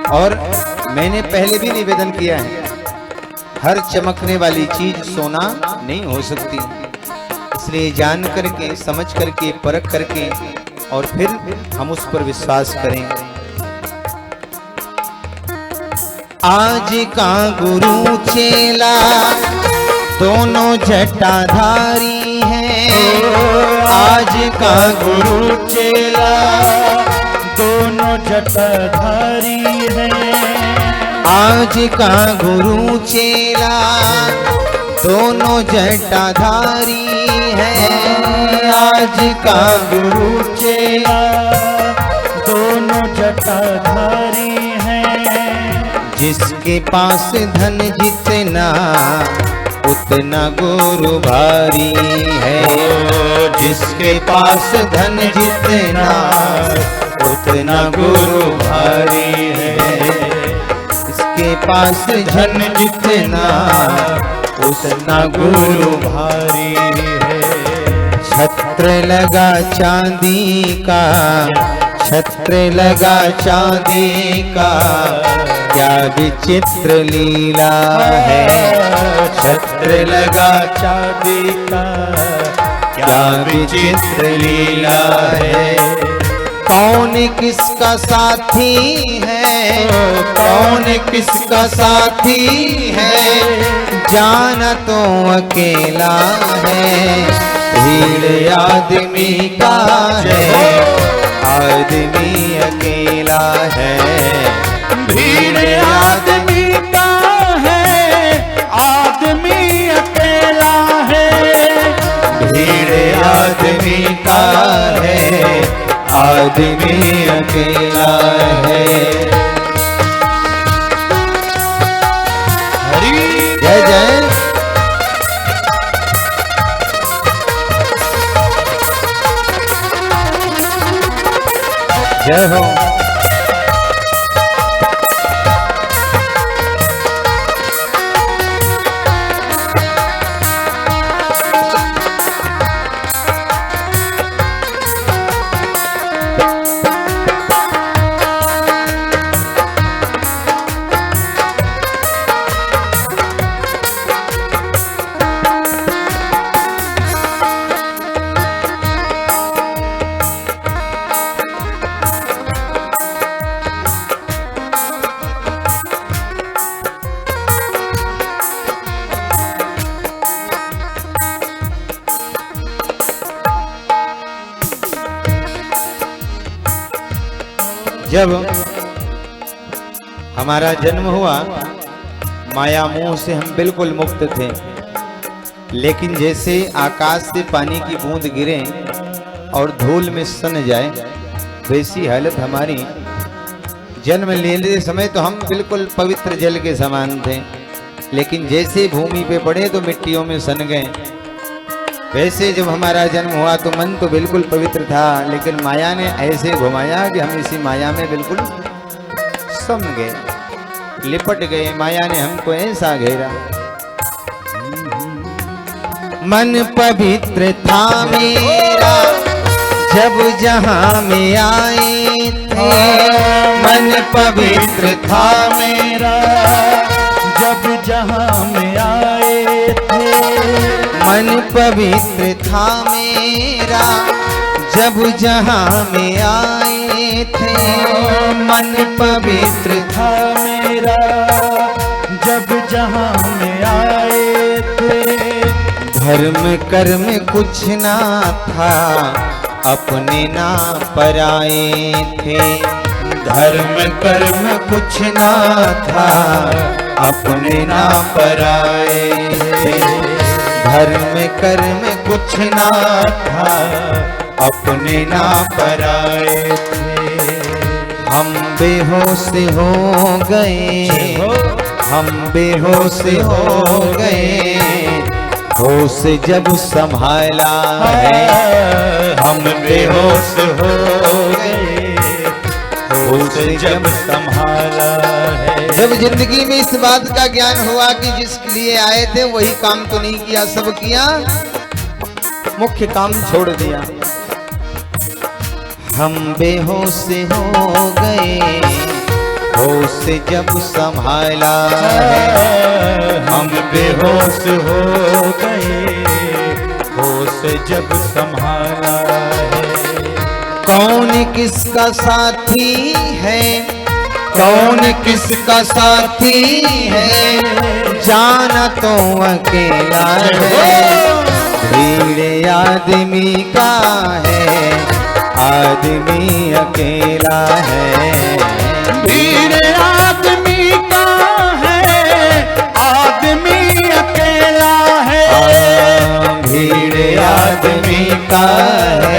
और मैंने पहले भी निवेदन किया है, हर चमकने वाली चीज सोना नहीं हो सकती। इसलिए जान करके, समझ करके, परख करके और फिर हम उस पर विश्वास करें। आज का गुरु चेला दोनों जटाधारी हैं। आज का गुरु चेला दोनों जटाधारी हैं। आज का गुरु चेला दोनों जटाधारी हैं। आज का गुरु चेला दोनों जटाधारी हैं। जिसके पास धन जितना उतना गुरु भारी है। जिसके पास धन जितना उतना गुरु भारी है। जिसके पास धन जितना उतना गुरु भारी है। छत्र लगा चांदी का, छत्र लगा चांदी का, क्या विचित्र लीला है। छत्र लगा चांदी का क्या विचित्र लीला है। कौन किसका साथी है, कौन किसका साथी है, जाना तो अकेला है। भीड़ आदमी का है, आदमी अकेला है। भीड़ आदमी का है, आदमी अकेला है। भीड़ आदमी का है, आदमी अकेला है। हरि जय जय। जय हो। जब हमारा जन्म हुआ, माया मोह से हम बिल्कुल मुक्त थे। लेकिन जैसे आकाश से पानी की बूंद गिरे और धूल में सन जाए, वैसी हालत हमारी। जन्म लेने समय तो हम बिल्कुल पवित्र जल के समान थे, लेकिन जैसे भूमि पे पड़े तो मिट्टियों में सन गए। वैसे जब हमारा जन्म हुआ तो मन तो बिल्कुल पवित्र था, लेकिन माया ने ऐसे घुमाया कि हम इसी माया में बिल्कुल सम गए, लिपट गए। माया ने हमको ऐसा घेरा। मन पवित्र था मेरा जब जहां में आए थे। मन पवित्र था मेरा जब जहां में आए थे। मन पवित्र था मेरा जब जहां में आए थे। मन पवित्र था मेरा जब जहां में आए थे। धर्म कर्म कुछ ना था, अपने ना पराए थे। धर्म कर्म कुछ ना था, अपने ना पराए थे। धर्म कर्म कुछ ना था, अपने ना पराए थे। हम बेहोश हो गए, हम बेहोश हो गए, होश जब संभाला है। हम बेहोश हो गए, होश जब संभाला है। जब जिंदगी में इस बात का ज्ञान हुआ कि जिसके लिए आए थे वही काम तो नहीं किया, सब किया, मुख्य काम छोड़ दिया। हम बेहोश हो गए, होश जब संभाला है। हम बेहोश हो गए, होश जब संभाला है। कौन किसका साथी है, कौन किसका साथी है, जाना तो अकेला है। भीड़ आदमी का है, आदमी अकेला है। भीड़ आदमी का है, आदमी अकेला है। भीड़ आदमी का है,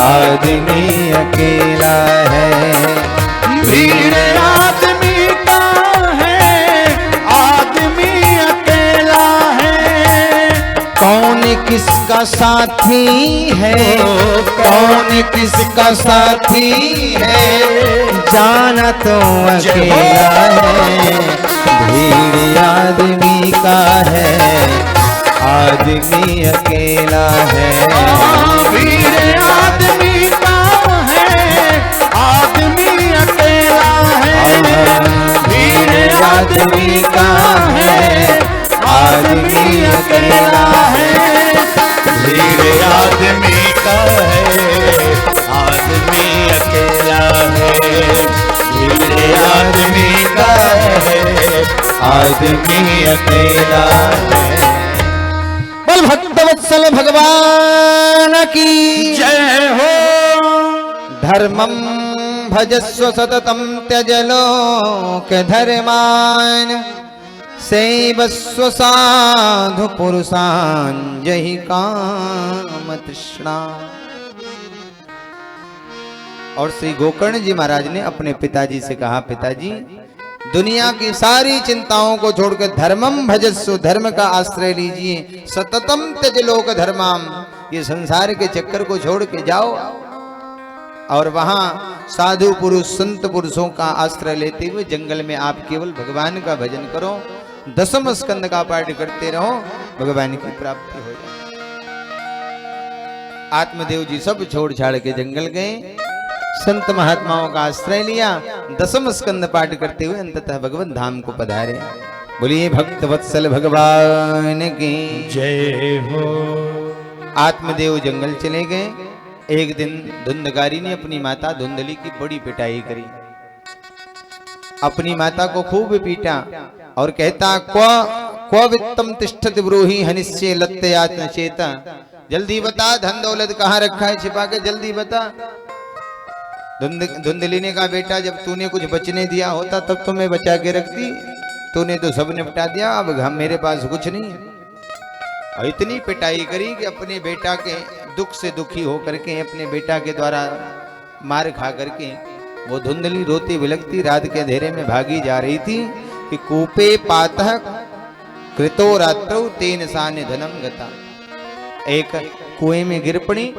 आदमी अकेला है। भीड़ आदमी का है, आदमी अकेला है। कौन किसका साथी है, कौन किसका साथी है, जाना तो अकेला है। भीड़ आदमी का है, आदमी अकेला है। भीड़ आदमी का है, आदमी अकेला है। भीड़ आदमी का है, आदमी अकेला है। भीड़ आदमी का है, आदमी अकेला है। भीड़ आदमी का है, आदमी अकेला है। बल भक्तवत्सल भगवान की जय हो। धर्मं भजस्व सततं त्यज लोक धर्मान्, सेवस्व साधु पुरुषान् जहि काम तृष्णा। और श्री गोकर्ण जी महाराज ने अपने पिताजी से कहा, पिताजी दुनिया की सारी चिंताओं को छोड़कर धर्मम भजस्व, धर्म का आश्रय लीजिए। सततम त्यज लोक धर्माम, ये संसार के चक्कर को छोड़ के जाओ और वहां साधु पुरुष संत पुरुषों का आश्रय लेते हुए जंगल में आप केवल भगवान का भजन करो, दसम स्कंद का पाठ करते रहो, भगवान की प्राप्ति हो जाए। आत्मदेव जी सब छोड़ छाड़ के जंगल गए, संत महात्माओं का आश्रय लिया, दसम स्कंद पाठ करते हुए अंततः भगवान धाम को पधारे। बोलिए भक्त वत्सल भगवान की जय हो। आत्मदेव जंगल चले गए। एक दिन धुंधकारी ने अपनी माता धुंधली की बड़ी पिटाई करी, अपनी माता को खूब पीटा और कहता, क्व वित्तम तिष्ठति ब्रूहि हनिष्ये लत्तयात्न चेता। जल्दी बता, धन दौलत कहाँ रखा है छिपा के, जल्दी बता। धुंधली ने कहा, बेटा जब तूने कुछ बचने दिया होता तब तो मैं बचा के रखती, तूने तो सब निपटा दिया, अब हम मेरे पास कुछ नहीं है। और इतनी पिटाई करी कि अपने बेटा के दुख से दुखी होकर के, अपने बेटा के द्वारा मार खा करके वो धुंधली रोती बिलखती रात के अंधेरे में भागी जा रही थी कि कूपे पातः कृतो रात्रौ तेन साने धनम गता। एक कुएं में गिर पड़ी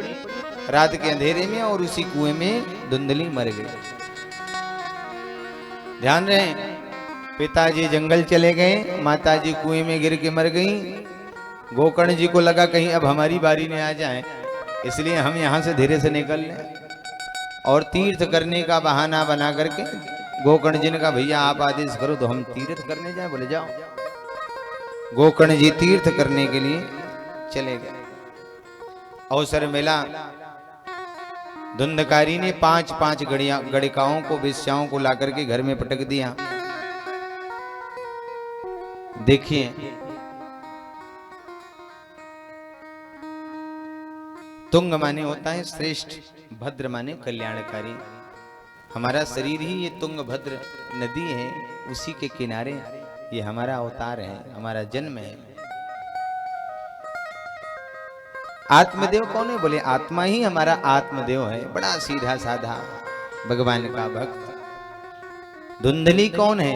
रात के अंधेरे में और उसी कुएं में धुंधली मर गई। ध्यान रहे, पिताजी जंगल चले गए, माताजी कुएं में गिर के मर गई। गोकर्ण जी को लगा कहीं अब हमारी बारी न आ जाए, इसलिए हम यहाँ से धीरे से निकल लें और तीर्थ करने का बहाना बना करके गोकर्ण जी ने कहा, भैया आप आदेश करो तो हम तीर्थ करने जाए। बोले जाओ। गोकर्ण जी तीर्थ करने के लिए चले गए। अवसर मिला, धुंधकारी ने 5-5 गड़िकाओं को, वेश्याओं को ला करके घर में पटक दिया। देखिए, तुंग माने होता है श्रेष्ठ, भद्र माने कल्याणकारी। हमारा शरीर ही ये तुंगभद्र नदी है, उसी के किनारे ये हमारा अवतार है, हमारा जन्म है। आत्मदेव कौन है? बोले आत्मा ही हमारा आत्मदेव है, बड़ा सीधा साधा भगवान का भक्त। धुंधली कौन है?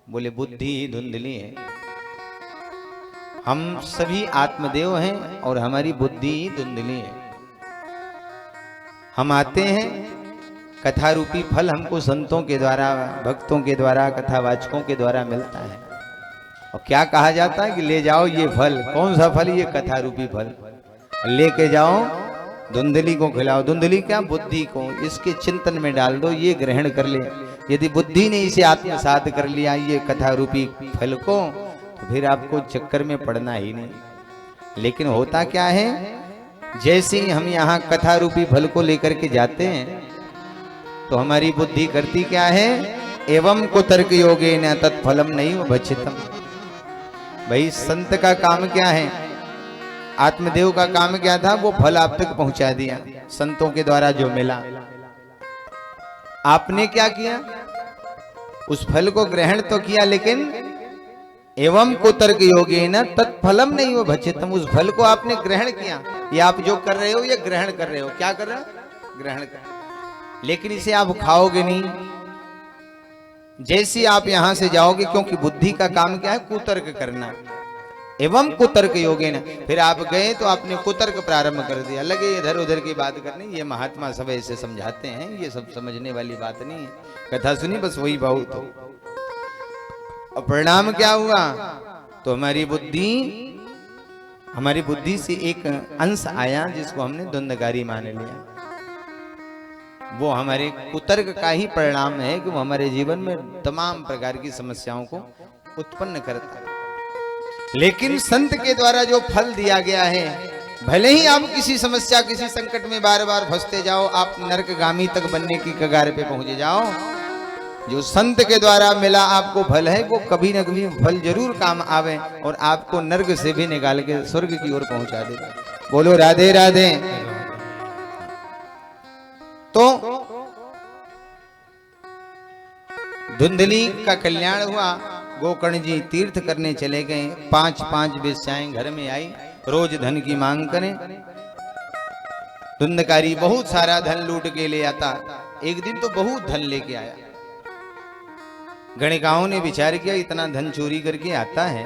बोले बुद्धि ही धुंधली है। हम सभी आत्मदेव हैं और हमारी बुद्धि ही धुंधली है। हम आते हैं, कथा रूपी फल हमको संतों के द्वारा, भक्तों के द्वारा, कथावाचकों के द्वारा मिलता है। और क्या कहा जाता है कि ले जाओ ये फल। कौन सा फल? ये कथा रूपी फल लेके जाओ, धुंधली को खिलाओ। धुंधली क्या? बुद्धि को। इसके चिंतन में डाल दो, ये ग्रहण कर ले। यदि बुद्धि ने इसे आत्मसात कर लिया ये कथा रूपी फल को, तो फिर आपको चक्कर में पड़ना ही नहीं। लेकिन होता क्या है जैसे ही हम यहाँ कथा रूपी फल को लेकर के जाते हैं तो हमारी बुद्धि करती क्या है, एवं कुतर्क योगेन तत्फलम नैव भक्षितम। भाई संत का काम क्या है, आत्मदेव का काम क्या था, वो फल आप तक पहुंचा दिया संतों के द्वारा जो मिला। आपने क्या किया, उस फल को ग्रहण तो किया, लेकिन एवं कुतर्क योगेन तत्फलम नहीं वो भक्षितम, उस फल को आपने ग्रहण किया। ये आप जो कर रहे हो ये ग्रहण कर रहे हो, क्या कर रहे हो, ग्रहण कर रहे हो, लेकिन इसे आप खाओगे नहीं। जैसे आप यहां से जाओगे, क्योंकि बुद्धि का काम क्या है, कुतर्क करना, एवं कुतर्क योगेन, फिर आप गए तो आपने कुतर्क प्रारंभ कर दिया, लगे इधर उधर की बात करनी। ये महात्मा सब ऐसे समझाते हैं, ये सब समझने वाली बात नहीं है। कथा सुनी बस वही बहुत हो, और परिणाम क्या हुआ, तो हमारी बुद्धि से एक अंश आया जिसको हमने द्वंद्वकारी मान लिया। वो हमारे कुतर्क का ही परिणाम है कि वो हमारे जीवन में तमाम प्रकार की समस्याओं को उत्पन्न करता है। लेकिन संत के द्वारा जो फल दिया गया है, भले ही आप किसी समस्या किसी संकट में बार बार फंसते जाओ, आप नरकगामी तक बनने की कगार पे पहुंचे जाओ, जो संत के द्वारा मिला आपको फल है, वो कभी न कभी फल जरूर काम आवे और आपको नर्क से भी निकाल के स्वर्ग की ओर पहुंचा देगा। बोलो राधे राधे। तो धुंधली का कल्याण हुआ, गोकर्ण जी तीर्थ करने चले गए, 5-5 वेश्याएं घर में आई, रोज धन की मांग करें। धुंधकारी बहुत सारा धन लूट के ले आता, एक दिन तो बहुत धन लेके आया। गणिकाओं ने विचार किया, इतना धन चोरी करके आता है,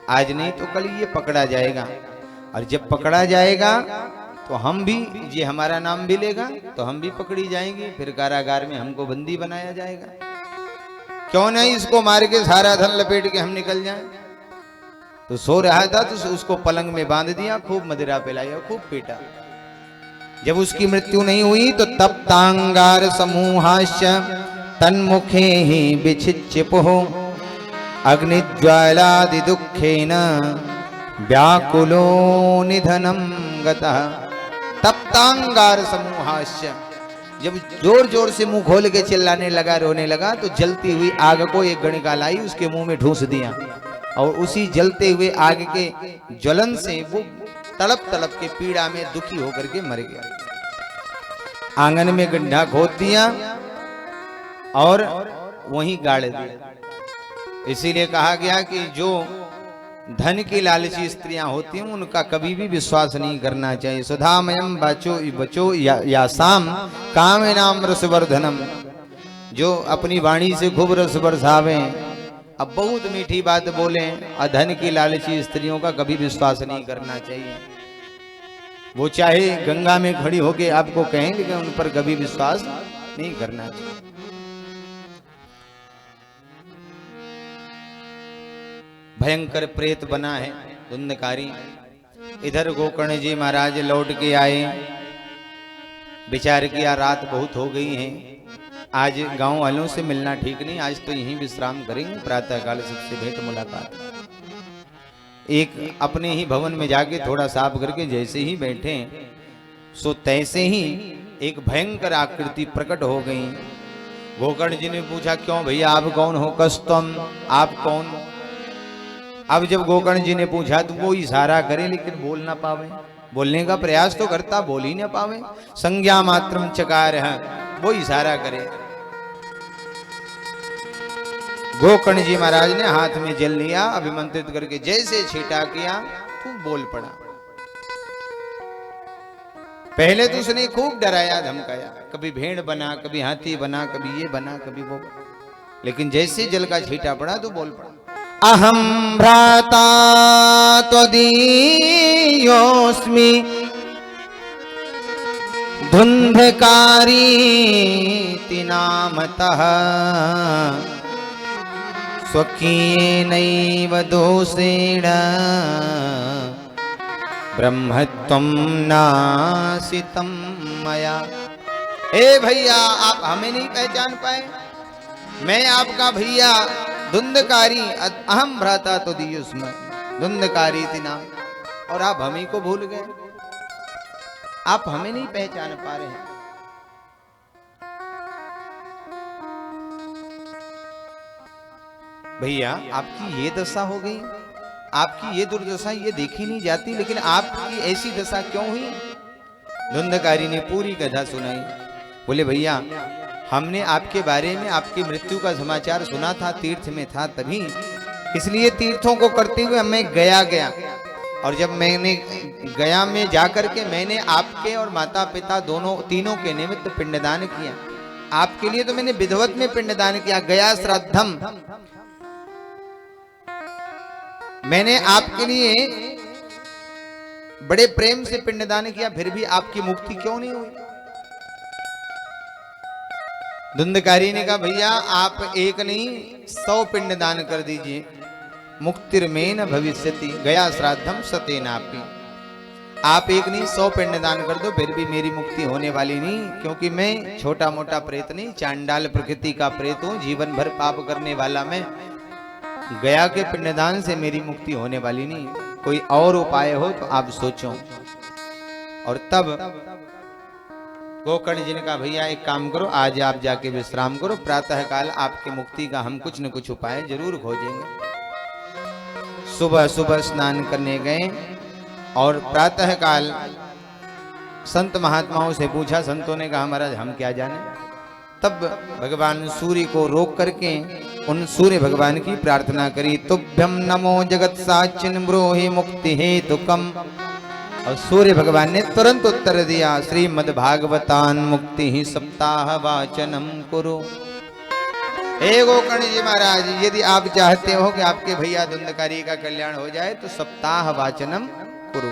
आज नहीं तो कल ये पकड़ा जाएगा, और जब पकड़ा जाएगा तो हम भी, ये हमारा नाम भी लेगा तो हम भी पकड़ी जाएंगे, फिर कारागार में हमको बंदी बनाया जाएगा। क्यों नहीं इसको मार के सारा धन लपेट के हम निकल जाएं। तो सो रहा था तो उसको पलंग में बांध दिया, खूब मदिरा पिलाया, खूब पीटा। जब उसकी मृत्यु नहीं हुई तो तप्तांगार समूहाश्च तन्मुखे ही विचिच्यपुः अग्निज्वालादि दुखेन व्याकुलो निधनम गतः। तप्तांगार समूहाश्च, जब जोर जोर से मुंह खोल के चिल्लाने लगा, रोने लगा, तो जलती हुई आग को एक गणिका लाई, उसके मुंह में ठूंस दिया, और उसी जलते हुए आग के ज्वलन से वो तड़प तड़प के पीड़ा में दुखी होकर के मर गया। आंगन में गड्ढा खोद दिया और वहीं गाड़ दिया। इसीलिए कहा गया कि जो धन की लालची स्त्रियां होती हैं उनका कभी भी विश्वास नहीं करना चाहिए। सुधामयम बचो यासाम कामेनाम रसवर्धनम, जो अपनी वाणी से खूब रस बरसावे, अब बहुत मीठी बात बोले, धन की लालची स्त्रियों का कभी विश्वास नहीं करना चाहिए। वो चाहे गंगा में खड़ी होके आपको कहें, लेकिन उन पर कभी विश्वास नहीं करना चाहिए। भयंकर प्रेत बना है धुंधकारी। इधर गोकर्ण जी महाराज लौट के आए, विचार किया रात बहुत हो गई है, आज गांव वालों से मिलना ठीक नहीं, आज तो यहीं विश्राम करेंगे, प्रातः काल सबसे भेंट मुलाकात। एक अपने ही भवन में जाके थोड़ा साफ करके जैसे ही बैठे, सो तैसे ही एक भयंकर आकृति प्रकट हो गई। गोकर्ण जी ने पूछा, क्यों भैया आप कौन हो, कस्तम आप कौन। अब जब गोकर्ण जी ने पूछा तो वो इशारा करे लेकिन बोल ना पावे, बोलने का प्रयास तो करता, बोल ही ना पावे। संज्ञा मात्रम चकार है, वो इशारा करे। गोकर्ण जी महाराज ने हाथ में जल लिया, अभिमंत्रित करके जैसे छीटा किया तो बोल पड़ा। पहले तो उसने खूब डराया धमकाया, कभी भेड़ बना, कभी हाथी बना, कभी ये बना, कभी वो बना, लेकिन जैसे जल का छीटा पड़ा तो बोल पड़ा। अहम भ्राता त्वदीयोऽस्मि धुंधकारीति नामतः स्वकीयेनैव दोषेण ब्रह्मत्वं नासितं मया। ए भैया, आप हमें नहीं पहचान पाए, मैं आपका भैया धुंधकारी, अहम भ्राता तो दियोस्म धुंधकारी थी नाम, और आप हमें को भूल गए। आप हमें नहीं पहचान पा रहे हैं। भैया आपकी ये दशा हो गई, आपकी ये दुर्दशा ये देखी नहीं जाती, लेकिन आपकी ऐसी दशा क्यों हुई? धुंधकारी ने पूरी कथा सुनाई। बोले भैया हमने आपके बारे में आपकी मृत्यु का समाचार सुना था, तीर्थ में था तभी, इसलिए तीर्थों को करते हुए मैं गया और जब मैंने गया में जाकर के मैंने आपके और माता पिता दोनों तीनों के निमित्त पिंडदान किया। आपके लिए तो मैंने विधवत में पिंडदान किया, गया श्राद्धम। मैंने आपके लिए बड़े प्रेम से पिंडदान किया, फिर भी आपकी मुक्ति क्यों नहीं हुई? धुंधकारी ने कहा भैया आप एक नहीं 100 पिंडदान कर दीजिए, मुक्तिर्मेन भविष्यति गया श्राद्धम सतेनापि। आप एक नहीं 100 पिंडदान कर दो, फिर भी मेरी मुक्ति होने वाली नहीं, क्योंकि मैं छोटा मोटा प्रेत नहीं, चांडाल प्रकृति का प्रेत हूं, जीवन भर पाप करने वाला मैं। गया के पिंडदान से मेरी मुक्ति होने वाली नहीं, कोई और उपाय हो तो आप सोचो। और तब गोकर्ण जी ने कहा भैया एक काम करो, आज आप जाके विश्राम करो, प्रातः काल आपकी मुक्ति का हम कुछ न कुछ उपाय जरूर खोजेंगे। सुबह सुबह स्नान करने गए और प्रातः काल संत महात्माओं से पूछा, संतों ने कहा महाराज हम क्या जाने। तब भगवान सूर्य को रोक करके उन सूर्य भगवान की प्रार्थना करी, तुभ्यम नमो जगत साचिन ब्रोहि मुक्ति हेतुकम। और सूर्य भगवान ने तुरंत उत्तर दिया, श्रीमद् भागवतान मुक्ति ही सप्ताह वाचनम कुरु। हे गोकर्ण जी महाराज, यदि आप चाहते हो कि आपके भैया धुंधकारी का कल्याण हो जाए तो सप्ताह वाचनम कुरु।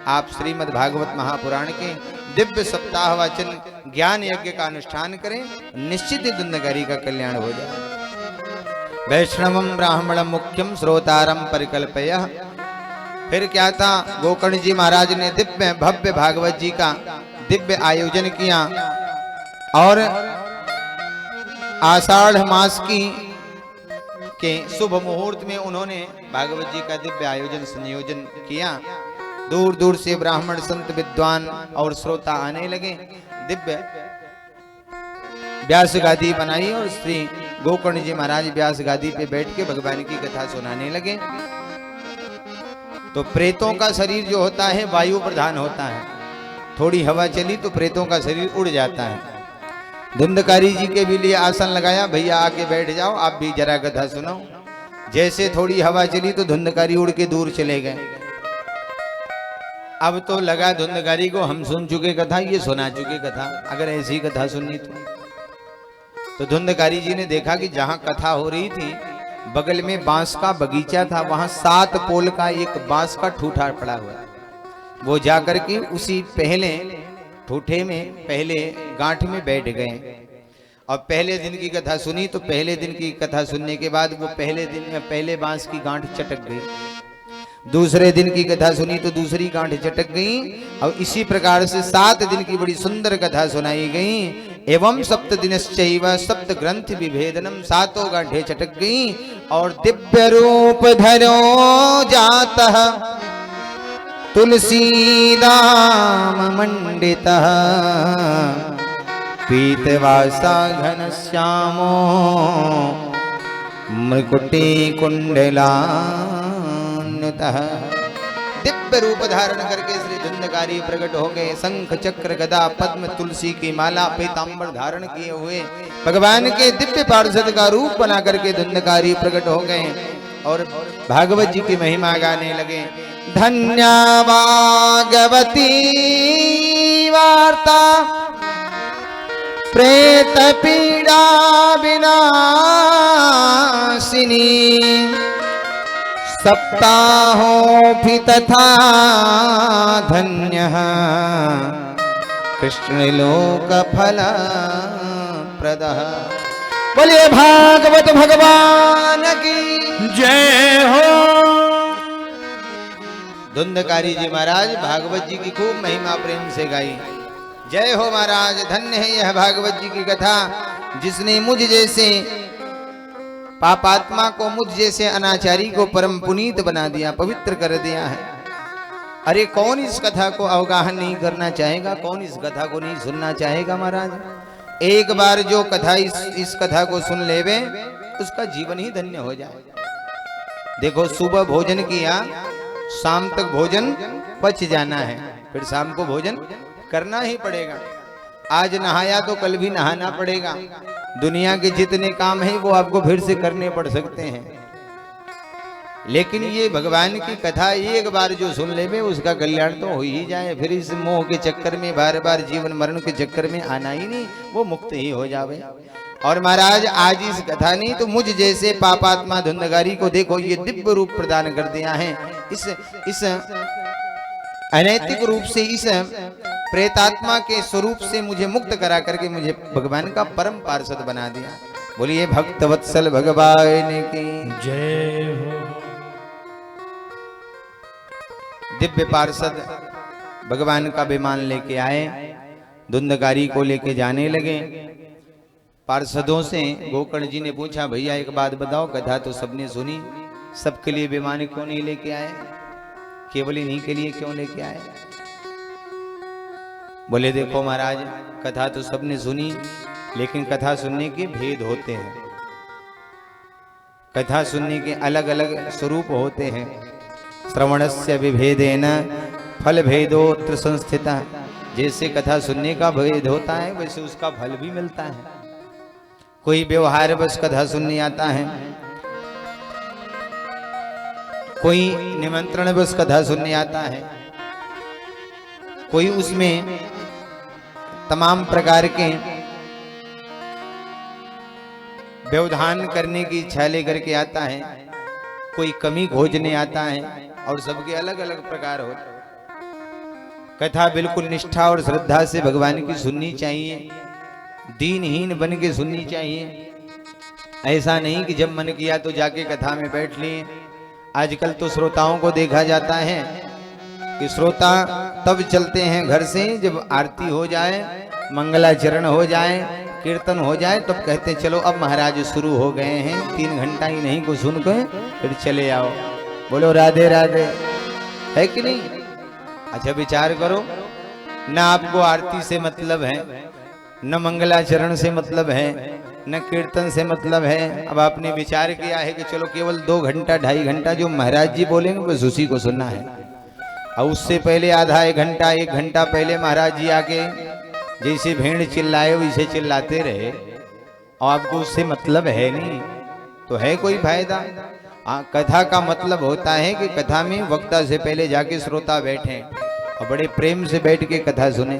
आप श्रीमद् भागवत महापुराण के दिव्य सप्ताह वाचन ज्ञान यज्ञ का अनुष्ठान करें, निश्चित ही धुंधकारी का कल्याण हो जाए। वैष्णवम ब्राह्मणम मुख्यम श्रोतारम परिकल्पय। फिर क्या था, गोकर्ण जी महाराज ने दिव्य भव्य भागवत जी का दिव्य आयोजन किया और आषाढ़ मास की के शुभ मुहूर्त में उन्होंने भागवत जी का दिव्य आयोजन संयोजन किया। दूर दूर से ब्राह्मण संत विद्वान और श्रोता आने लगे। दिव्य व्यास गादी बनाई और श्री गोकर्ण जी महाराज व्यास गादी पे बैठ के भगवान की कथा सुनाने लगे। तो प्रेतों का शरीर जो होता है वायु प्रधान होता है, थोड़ी हवा चली तो प्रेतों का शरीर उड़ जाता है। धुंधकारी जी के भी लिए आसन लगाया, भैया आके बैठ जाओ, आप भी जरा कथा सुनो। जैसे थोड़ी हवा चली तो धुंधकारी उड़ के दूर चले गए। अब तो लगा धुंधकारी को हम सुन चुके कथा, ये सुना चुके कथा, अगर ऐसी कथा सुननी तो धुंधकारी जी ने देखा कि जहां कथा हो रही थी बगल में बांस का बगीचा था, वहां 7 पोल का एक बांस का ठूठा पड़ा हुआ। वो जाकर के उसी पहले ठूठे में पहले गांठ में बैठ गए और पहले दिन की कथा सुनी। तो पहले दिन की कथा सुनने के बाद वो पहले दिन में पहले बांस की गांठ चटक गई। दूसरे दिन की कथा सुनी तो दूसरी गांठ चटक गई और इसी प्रकार से 7 दिन की बड़ी सुंदर कथा सुनाई गई। एवं 7 दिनश्चैव 7 ग्रंथ विभेदनम, 7 गांठें चटक गई और दिव्य रूप धरो जातः तुलसीदाम मंडितः पीतवासा घनश्यामो मृकुटी कुंडला। दिव्य रूप धारण करके श्री धुंधकारी प्रकट हो गए। शंख चक्र गदा पद्म तुलसी की माला पीतांबर धारण किए हुए भगवान के दिव्य पार्षद का रूप बना करके धुंधकारी प्रकट हो गए और भागवत जी की महिमा गाने लगे। धन्या भागवती वार्ता प्रेत पीड़ा विनाशिनी, सप्ताहोऽपि तथा धन्यः कृष्णलोकफलप्रदः। बोलिए भागवत भगवान की जय हो। धुंधकारी जी महाराज भागवत जी की खूब महिमा प्रेम से गाई। जय हो महाराज, धन्य है यह भागवत जी की कथा जिसने मुझ जैसे पापात्मा को, मुझ जैसे अनाचारी को परम पुनीत बना दिया, पवित्र कर दिया है। अरे कौन इस कथा को अवगाहन नहीं करना चाहेगा, कौन इस कथा को नहीं सुनना चाहेगा महाराज। एक बार जो कथा इस कथा को सुन लेवे उसका जीवन ही धन्य हो जाए। देखो सुबह भोजन किया, शाम तक भोजन पच जाना है, फिर शाम को भोजन करना ही पड़ेगा। आज नहाया तो कल भी नहाना पड़ेगा। दुनिया के जितने काम हैं वो आपको फिर से करने पड़ सकते हैं, लेकिन ये भगवान की कथा एक बार जो सुन ले उसका कल्याण तो हो ही जाए। फिर इस मोह के चक्कर में बार बार जीवन मरण के चक्कर में आना ही नहीं, वो मुक्त ही हो जावे। और महाराज आज इस कथा नहीं तो मुझ जैसे पापात्मा धुंधगारी को देखो ये दिव्य रूप प्रदान कर दिया है। इस अनैतिक रूप से, इस प्रेतात्मा के स्वरूप से मुझे मुक्त करा करके मुझे भगवान का परम पार्षद बना दिया। बोलिए भक्त वत्सल भगवान की जय हो। दिव्य पार्षद भगवान का विमान लेके आए, धुंधगारी को लेके जाने लगे। पार्षदों से गोकर्ण जी ने पूछा, भैया एक बात बताओ, कथा तो सबने सुनी, सबके लिए विमान क्यों नहीं लेके आए, केवल इन्हीं के लिए क्यों लेके आए? बोले देखो महाराज, कथा तो सबने सुनी, लेकिन कथा सुनने के भेद होते हैं, कथा सुनने के अलग अलग स्वरूप होते हैं। श्रवणस्य विभेदेन फल भेदोत्र संस्थिता। जैसे कथा सुनने का भेद होता है वैसे उसका फल भी मिलता है। कोई व्यवहार बस कथा सुनने आता है, कोई निमंत्रण बस कथा सुनने आता है, कोई उसमें तमाम प्रकार के व्यवधान करने की इच्छा लेकर के आता है, कोई कमी खोजने आता है, और सबके अलग अलग प्रकार होते हैं। कथा बिल्कुल निष्ठा और श्रद्धा से भगवान की सुननी चाहिए, दीनहीन बन के सुननी चाहिए। ऐसा नहीं कि जब मन किया तो जाके कथा में बैठ लिए। आजकल तो श्रोताओं को देखा जाता है कि श्रोता तब चलते हैं घर से जब आरती हो जाए, मंगलाचरण हो जाए, कीर्तन हो जाए, तब कहते हैं चलो अब महाराज शुरू हो गए हैं, 3 घंटा ही नहीं को सुन के फिर चले आओ। बोलो राधे राधे, है कि नहीं? अच्छा विचार करो, न आपको आरती से मतलब है, न मंगलाचरण से मतलब है, न कीर्तन से मतलब है। अब आपने विचार किया है कि चलो केवल 2 घंटा 2.5 घंटा जो महाराज जी बोलेंगे बस उसी को सुनना है, और उससे पहले आधा 1 घंटा 1 घंटा पहले महाराज जी आके जैसे भेड़ चिल्लाए वैसे चिल्लाते रहे, और आपको उससे मतलब है नहीं, तो है कोई फायदा? कथा का मतलब होता है कि कथा में वक्ता से पहले जाके श्रोता बैठे और बड़े प्रेम से बैठ के कथा सुने।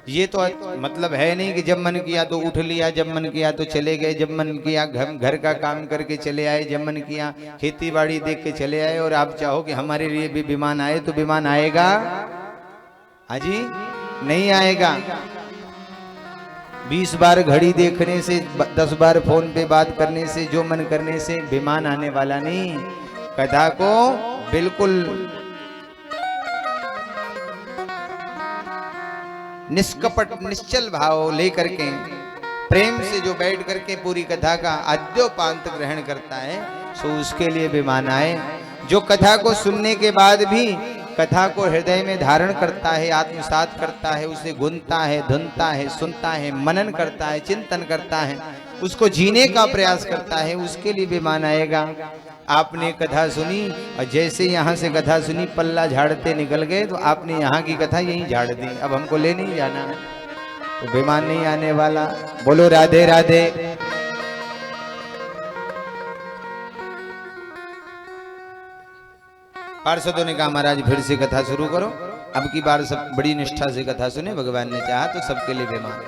ये तो मतलब है नहीं कि जब मन किया तो उठ लिया, जब मन किया तो चले गए, जब मन किया घर का काम करके चले आए, जब मन किया खेती बाड़ी देख के चले आए, और आप चाहो कि हमारे लिए भी विमान आए तो विमान आएगा? हाजी नहीं आएगा। 20 बार घड़ी देखने से, 10 बार फोन पे बात करने से, जो मन करने से विमान आने वाला नहीं। कथा को बिल्कुल निष्कपट निश्चल भाव लेकर के प्रेम से जो बैठ करके पूरी कथा का आद्योपांत ग्रहण करता है, सो उसके लिए विमान आए। जो कथा को सुनने के बाद भी कथा को हृदय में धारण करता है, आत्मसात करता है, उसे गुनता है, धुनता है, सुनता है, मनन करता है, चिंतन करता है, उसको जीने का प्रयास करता है, उसके लिए विमान आएगा। आपने कथा सुनी और जैसे यहाँ से कथा सुनी पल्ला झाड़ते निकल गए, तो आपने यहाँ की कथा यहीं झाड़ दी, अब हमको ले नहीं जाना है, तो विमान नहीं आने वाला। बोलो राधे राधे। पार्षदों ने कहा महाराज फिर से कथा शुरू करो, अब की बार सब बड़ी निष्ठा से कथा सुने, भगवान ने चाहा तो सबके लिए विमान।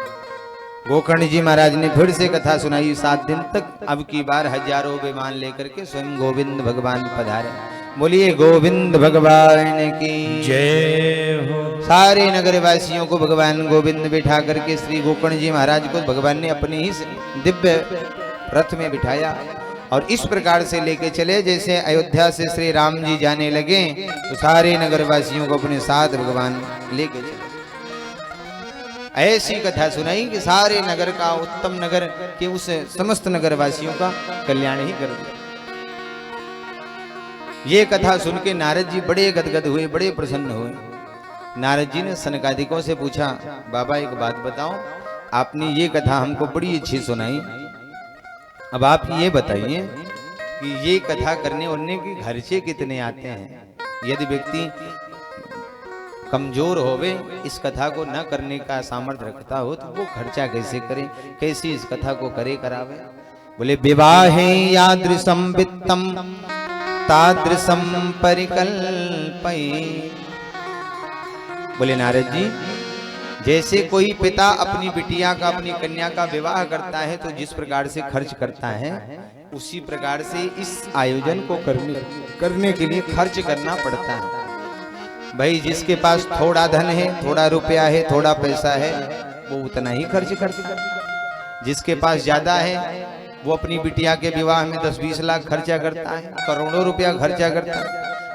गोकर्ण जी महाराज ने फिर से कथा सुनाई 7 दिन तक। अब की बार हजारों विमान लेकर के स्वयं गोविंद भगवान पधारे। बोलिए गोविंद भगवान की जय हो। सारे नगर वासियों को भगवान गोविंद बिठा करके श्री गोकर्ण जी महाराज को भगवान ने अपने ही दिव्य रथ में बिठाया, और इस प्रकार से लेके चले जैसे अयोध्या से श्री राम जी जाने लगे तो सारे नगर वासियों को अपने साथ भगवान लेके चले। ऐसी कथा सुनाई कि सारे नगर का, उत्तम नगर के उस समस्त नगर वासियों का कल्याण ही कर दिया। ये कथा सुन के नारद जी बड़े गदगद हुए, बड़े प्रसन्न हुए। नारद जी ने सनकादिकों से पूछा, बाबा एक बात बताओ, आपने ये कथा हमको बड़ी अच्छी सुनाई, अब आप ये बताइए कि ये कथा करने वाले के खर्चे कितने आते हैं? यदि व्यक्ति कमजोर होवे, इस कथा को न करने का सामर्थ्य रखता हो, तो वो खर्चा कैसे करे, कैसे इस कथा को करे करावे? बोले विवाहे यादृशम वित्तम तादृशम परिकल्पये। बोले नारद जी, जैसे कोई पिता अपनी बिटिया का, अपनी कन्या का विवाह करता है तो जिस प्रकार से खर्च करता है, उसी प्रकार से इस आयोजन को करने के लिए खर्च करना पड़ता है। भाई जिसके पास थोड़ा धन है, थोड़ा रुपया है, थोड़ा पैसा है, वो उतना ही खर्च करता है। जिसके पास ज्यादा है वो अपनी बिटिया के विवाह में 10-20 लाख खर्चा करता है, करोड़ों रुपया खर्चा करता है।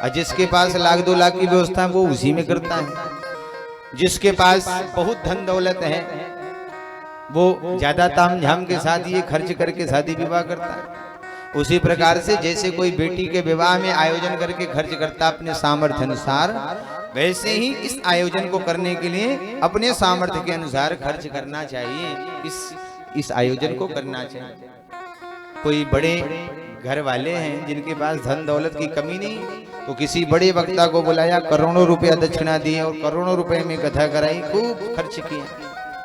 और जिसके पास लाख 2 लाख की व्यवस्था वो उसी में करता है। जिसके पास बहुत धन दौलत है वो ज्यादा तामझाम के साथ ये खर्च करके शादी विवाह करता है। उसी प्रकार से जैसे कोई बेटी के विवाह में आयोजन करके खर्च करता अपने सामर्थ्य अनुसार, वैसे ही इस आयोजन को करने के लिए अपने सामर्थ्य के अनुसार खर्च करना चाहिए। इस आयोजन को करना चाहिए। कोई बड़े घर वाले हैं जिनके पास धन दौलत की कमी नहीं, तो किसी बड़े वक्ता को बुलाया, करोड़ों रुपया दक्षिणा दिए और करोड़ों रुपए में कथा कराई, खूब खर्च किया,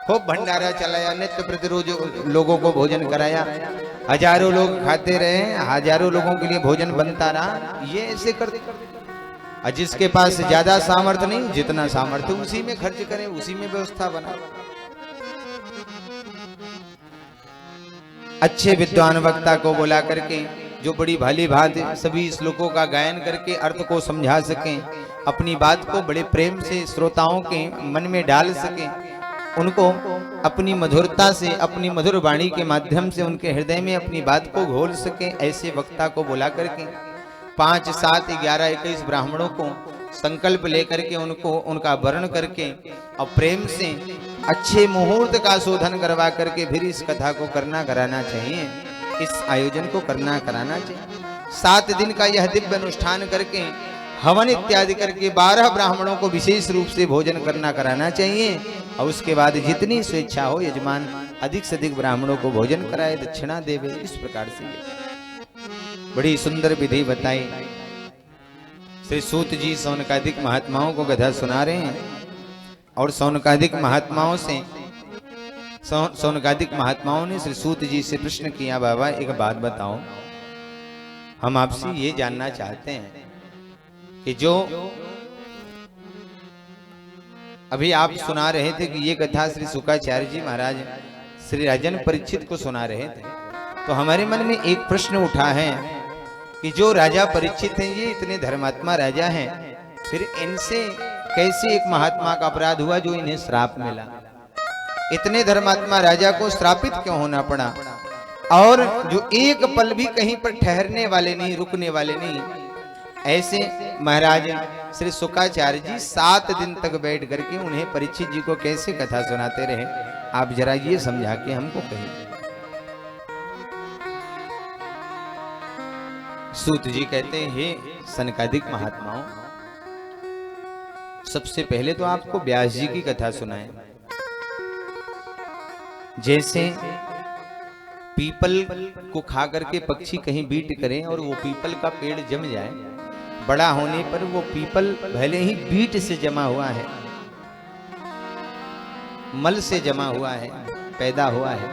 खूब भंडारा चलाया, नित्य प्रतिरोज लोगों को भोजन कराया, हजारों लोग खाते रहे, हजारों लोगों के लिए भोजन बनता रहा। ये ऐसे करते। और जिसके पास ज्यादा सामर्थ्य नहीं, जितना सामर्थ्य उसी में खर्च करें, उसी में व्यवस्था बना। अच्छे विद्वान वक्ता को बुला करके जो बड़ी भाली भांति सभी श्लोकों का गायन करके अर्थ को समझा सकें, अपनी बात को बड़े प्रेम से श्रोताओं के मन में डाल सकें, उनको अपनी मधुरता से, अपनी मधुर वाणी के माध्यम से उनके हृदय में अपनी बात को घोल सकें, ऐसे वक्ता को बुला करके 5, 7, 11, 21 ब्राह्मणों को संकल्प लेकर के उनको उनका वर्ण करके और प्रेम से अच्छे मुहूर्त का शोधन करवा करके फिर इस कथा को करना कराना चाहिए, इस आयोजन को करना कराना चाहिए। 7 दिन का यह दिव्य अनुष्ठान करके हवन इत्यादि करके 12 ब्राह्मणों को विशेष रूप से भोजन करना कराना चाहिए। और उसके बाद जितनी स्वेच्छा हो यजमान अधिक से अधिक ब्राह्मणों को भोजन कराए, दक्षिणा देवे। इस प्रकार से बड़ी सुंदर विधि बताई। श्री सूत जी सौनकादिक महात्माओं को कथा सुना रहे हैं और सौनकादिक महात्माओं ने श्री सूत जी से प्रश्न किया, बाबा एक बात बताओ, हम आपसे ये जानना चाहते हैं कि जो अभी आप सुना रहे थे कि ये कथा श्री शुकाचार्य जी महाराज श्री राजन परीक्षित को सुना रहे थे, तो हमारे मन में एक प्रश्न उठा है कि जो राजा परीक्षित हैं, ये इतने धर्मात्मा राजा हैं, फिर इनसे कैसे एक महात्मा का अपराध हुआ जो इन्हें श्राप मिला? इतने धर्मात्मा राजा को श्रापित क्यों होना पड़ा? और जो एक पल भी कहीं पर ठहरने वाले नहीं, रुकने वाले नहीं, ऐसे महाराज श्री शुकाचार्य जी 7 दिन तक बैठ करके उन्हें परीक्षित जी को कैसे कथा सुनाते रहे? आप जरा ये समझा के हमको कहिए। सूत जी कहते हैं, हे सनकादिक महात्माओं, सबसे पहले तो आपको व्यास जी की कथा सुनाएं। जैसे पीपल को खा करके पक्षी कहीं बीट करें और वो पीपल का पेड़ जम जाए, बड़ा होने पर वो पीपल भले ही बीट से जमा हुआ है, मल से जमा हुआ है, पैदा हुआ है,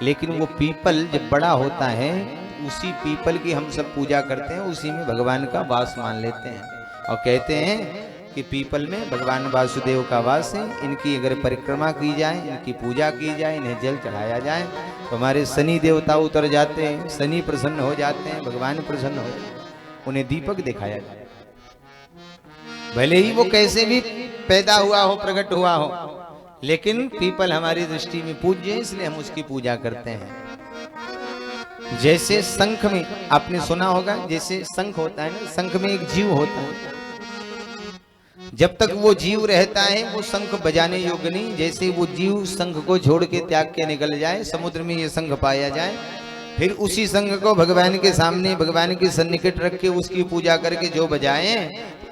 लेकिन वो पीपल जब बड़ा होता है, उसी पीपल की हम सब पूजा करते हैं, उसी में भगवान का वास मान लेते हैं और कहते हैं कि पीपल में भगवान वासुदेव का वास है। इनकी अगर परिक्रमा की जाए, इनकी पूजा की जाए, इन्हें जल चढ़ाया जाए तो हमारे शनि देवता उतर जाते हैं, शनि प्रसन्न हो जाते हैं, भगवान प्रसन्न हो जाते हैं, उन्हें दीपक दिखाया जाए। भले ही वो कैसे भी पैदा हुआ हो, प्रकट हुआ हो, लेकिन पीपल हमारी दृष्टि में पूज्य है, इसलिए हम उसकी पूजा करते हैं। जैसे शंख में आपने सुना होगा, जैसे शंख होता है ना, शंख में एक जीव होता है, जब तक वो जीव रहता है वो शंख बजाने योग्य नहीं। जैसे वो जीव शंख को छोड़ के त्याग के निकल जाए, समुद्र में ये शंख पाया जाए, फिर उसी शंख को भगवान के सामने भगवान के सन्निकट रख के उसकी पूजा करके जो बजाएं,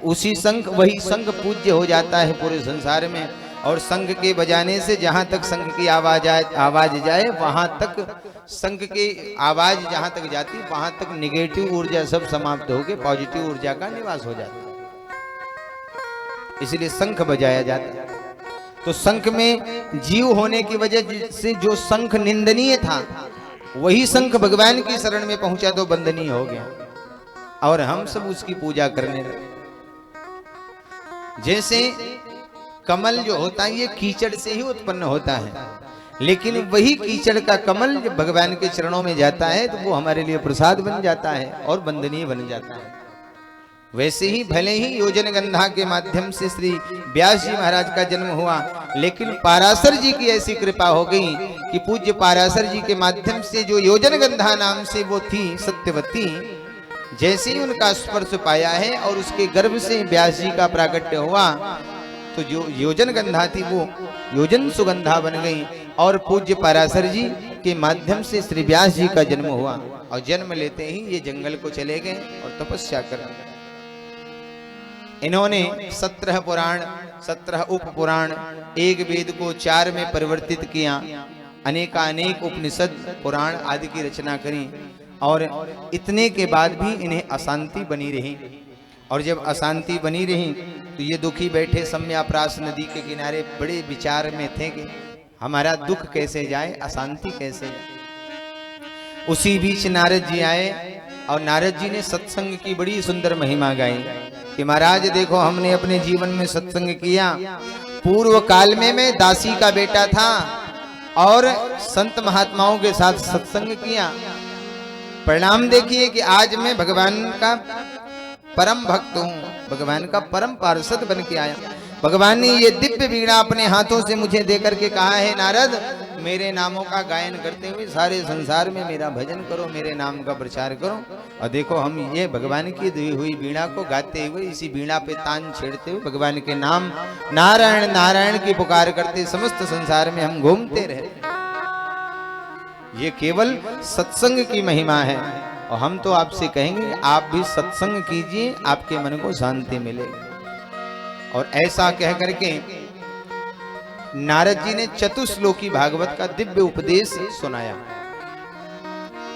उसी शंख वही शंख पूज्य हो जाता है पूरे संसार में। और शंख के बजाने से जहां तक शंख की आवाज जाए वहां तक शंख की आवाज जहां तक जाती वहां तक निगेटिव ऊर्जा सब समाप्त होकर पॉजिटिव ऊर्जा का निवास हो जाता है, इसलिए शंख बजाया जाता है। तो शंख में जीव होने की वजह से जो शंख निंदनीय था वही शंख भगवान की शरण में पहुंचा तो वंदनीय हो गया, और हम सब उसकी पूजा करने लगे। जैसे कमल जो होता है ये कीचड़ से ही उत्पन्न होता है, लेकिन वही कीचड़ का कमल जब भगवान के चरणों में जाता है तो वो हमारे लिए प्रसाद बन जाता है और वंदनीय बन जाता है। वैसे ही भले ही योजन गंधा के माध्यम से श्री व्यास जी महाराज का जन्म हुआ, लेकिन पाराशर जी की ऐसी कृपा हो गई कि पूज्य पाराशर जी के माध्यम से जो योजन गंधा नाम से वो थी सत्यवती, जैसे ही उनका स्पर्श पाया है और उसके गर्भ से व्यास जी का प्राकट्य हुआ तो जो योजन गंधा थी वो योजन सुगंधा बन गई, और पूज्य पाराशर जी के माध्यम से श्री व्यास जी का जन्म हुआ। और जन्म लेते ही ये जंगल को चले गए और तपस्या कर इन्होंने 17 पुराण 17 उप पुराण, एक वेद को 4 में परिवर्तित किया, अनेकानेक उपनिषद पुराण आदि की रचना करी, और इतने के बाद भी इन्हें अशांति बनी रही। और जब अशांति बनी रही तो ये दुखी बैठे सम्याप्रास नदी के किनारे बड़े विचार में थे कि हमारा दुख कैसे जाए, अशांति कैसे जाए। उसी बीच नारद जी आए और नारद जी ने सत्संग की बड़ी सुंदर महिमा गाई कि महाराज देखो हमने अपने जीवन में सत्संग किया, पूर्व काल में मैं दासी का बेटा था और संत महात्माओं के साथ सत्संग किया, परिणाम देखिए कि आज मैं भगवान का परम भक्त हूँ, भगवान का परम पार्षद बन के आया। भगवान ने ये दिव्य वीणा अपने हाथों से मुझे देकर के कहा है नारद मेरे नामों का गायन करते हुए सारे संसार में मेरा भजन करो, मेरे नाम का प्रचार करो। और देखो हम ये भगवान की दी हुई वीणा को गाते हुए, इसी वीणा पे तान छेड़ते हुए भगवान के नाम नारायण नारायण की पुकार करते समस्त संसार में हम घूमते रहते। ये केवल सत्संग की महिमा है, और हम तो आपसे कहेंगे आप भी सत्संग कीजिए, आपके मन को शांति मिलेगी। और ऐसा कह करके नारद जी ने चतुश्लोकी भागवत का दिव्य उपदेश सुनाया,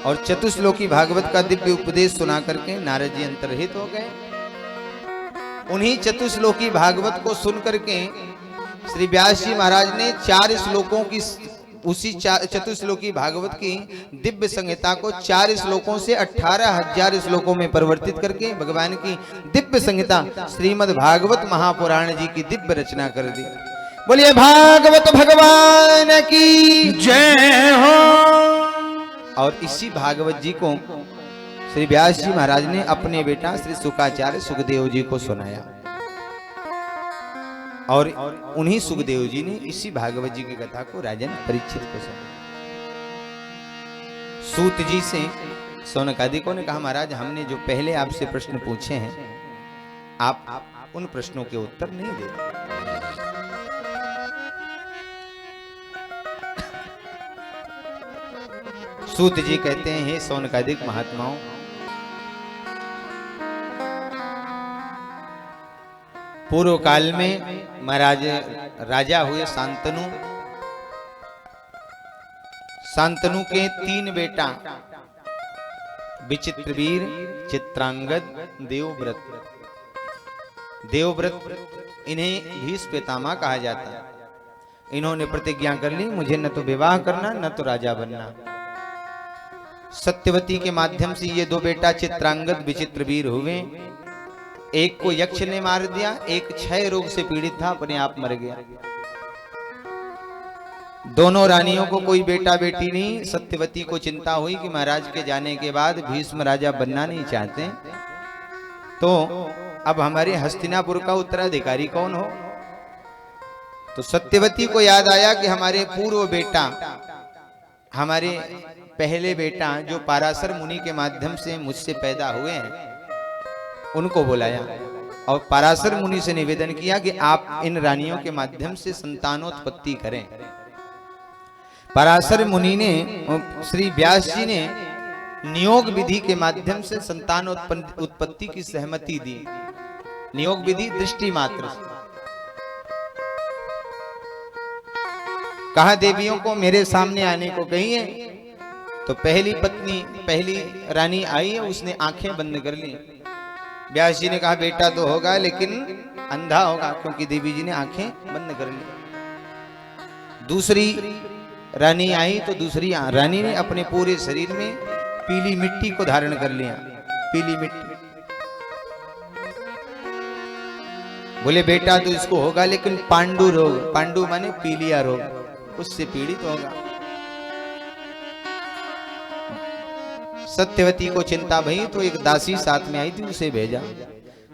और चतुश्लोकी भागवत का दिव्य उपदेश सुना करके नारद जी अंतर्हित हो गए। उन्हीं चतुश्लोकी भागवत को सुन करके श्री व्यास जी महाराज ने 4 श्लोकों की उसी चतुश्लोकी भागवत की दिव्य संहिता को 4 श्लोकों से 18,000 श्लोकों में परिवर्तित करके भगवान की दिव्य संहिता श्रीमद् भागवत महापुराण जी की दिव्य रचना कर दी। बोलिए भागवत भगवान की जय हो। और इसी भागवत जी को श्री व्यास जी महाराज ने अपने बेटा श्री शुकाचार्य सुखदेव जी को सुनाया, और उन्हीं सुखदेव जी ने इसी भागवत जी की कथा को राजन परीक्षित को सुनाया। सूत जी से सौनकादिकों ने कहा महाराज हमने जो पहले आपसे प्रश्न पूछे हैं आप उन प्रश्नों के उत्तर नहीं देते। सूत जी कहते हैं हे सौनकादिक महात्माओं, पूर्व काल में महाराज राजा हुए शांतनु, शांतनु के 3 बेटा विचित्रवीर, चित्रांगद, देवव्रत। देवव्रत इन्हें भीष्म पितामह कहा जाता है। इन्होंने प्रतिज्ञा कर ली मुझे न तो विवाह करना न तो राजा बनना। सत्यवती के माध्यम से ये 2 बेटा चित्रांगद विचित्रवीर हुए। एक को यक्ष ने मार दिया, एक क्षय रोग से पीड़ित था, अपने आप मर गया। दोनों रानियों को कोई बेटा बेटी नहीं। सत्यवती को चिंता हुई कि महाराज के जाने के बाद भीष्म राजा बनना नहीं चाहते, तो अब हमारे हस्तिनापुर का उत्तराधिकारी कौन हो। तो सत्यवती को याद आया कि हमारे पूर्व बेटा, हमारे पहले बेटा जो पाराशर मुनि के माध्यम से मुझसे पैदा हुए हैं, उनको बुलाया और पाराशर मुनि से निवेदन किया कि आप इन रानियों के माध्यम से संतानोत्पत्ति करें। पराशर मुनि ने, श्री व्यास जी ने नियोग विधि के माध्यम से संतान उत्पत्ति की सहमति दी। नियोग विधि दृष्टि मात्र से। कहा देवियों को मेरे सामने आने को कहिए। तो पहली पत्नी, पहली रानी आई है, उसने आंखें बंद कर ली। व्यास जी ने कहा बेटा तो होगा लेकिन अंधा होगा, क्योंकि देवी जी ने आंखें बंद कर ली। दूसरी रानी आई तो दूसरी रानी ने अपने पूरे शरीर में पीली मिट्टी को धारण कर लिया। पीली मिट्टी। बोले बेटा तो इसको होगा लेकिन पांडु रोग, पांडु माने पीलिया रोग, उससे पीड़ित होगा। सत्यवती को चिंता भई तो एक दासी साथ में आई थी, उसे भेजा।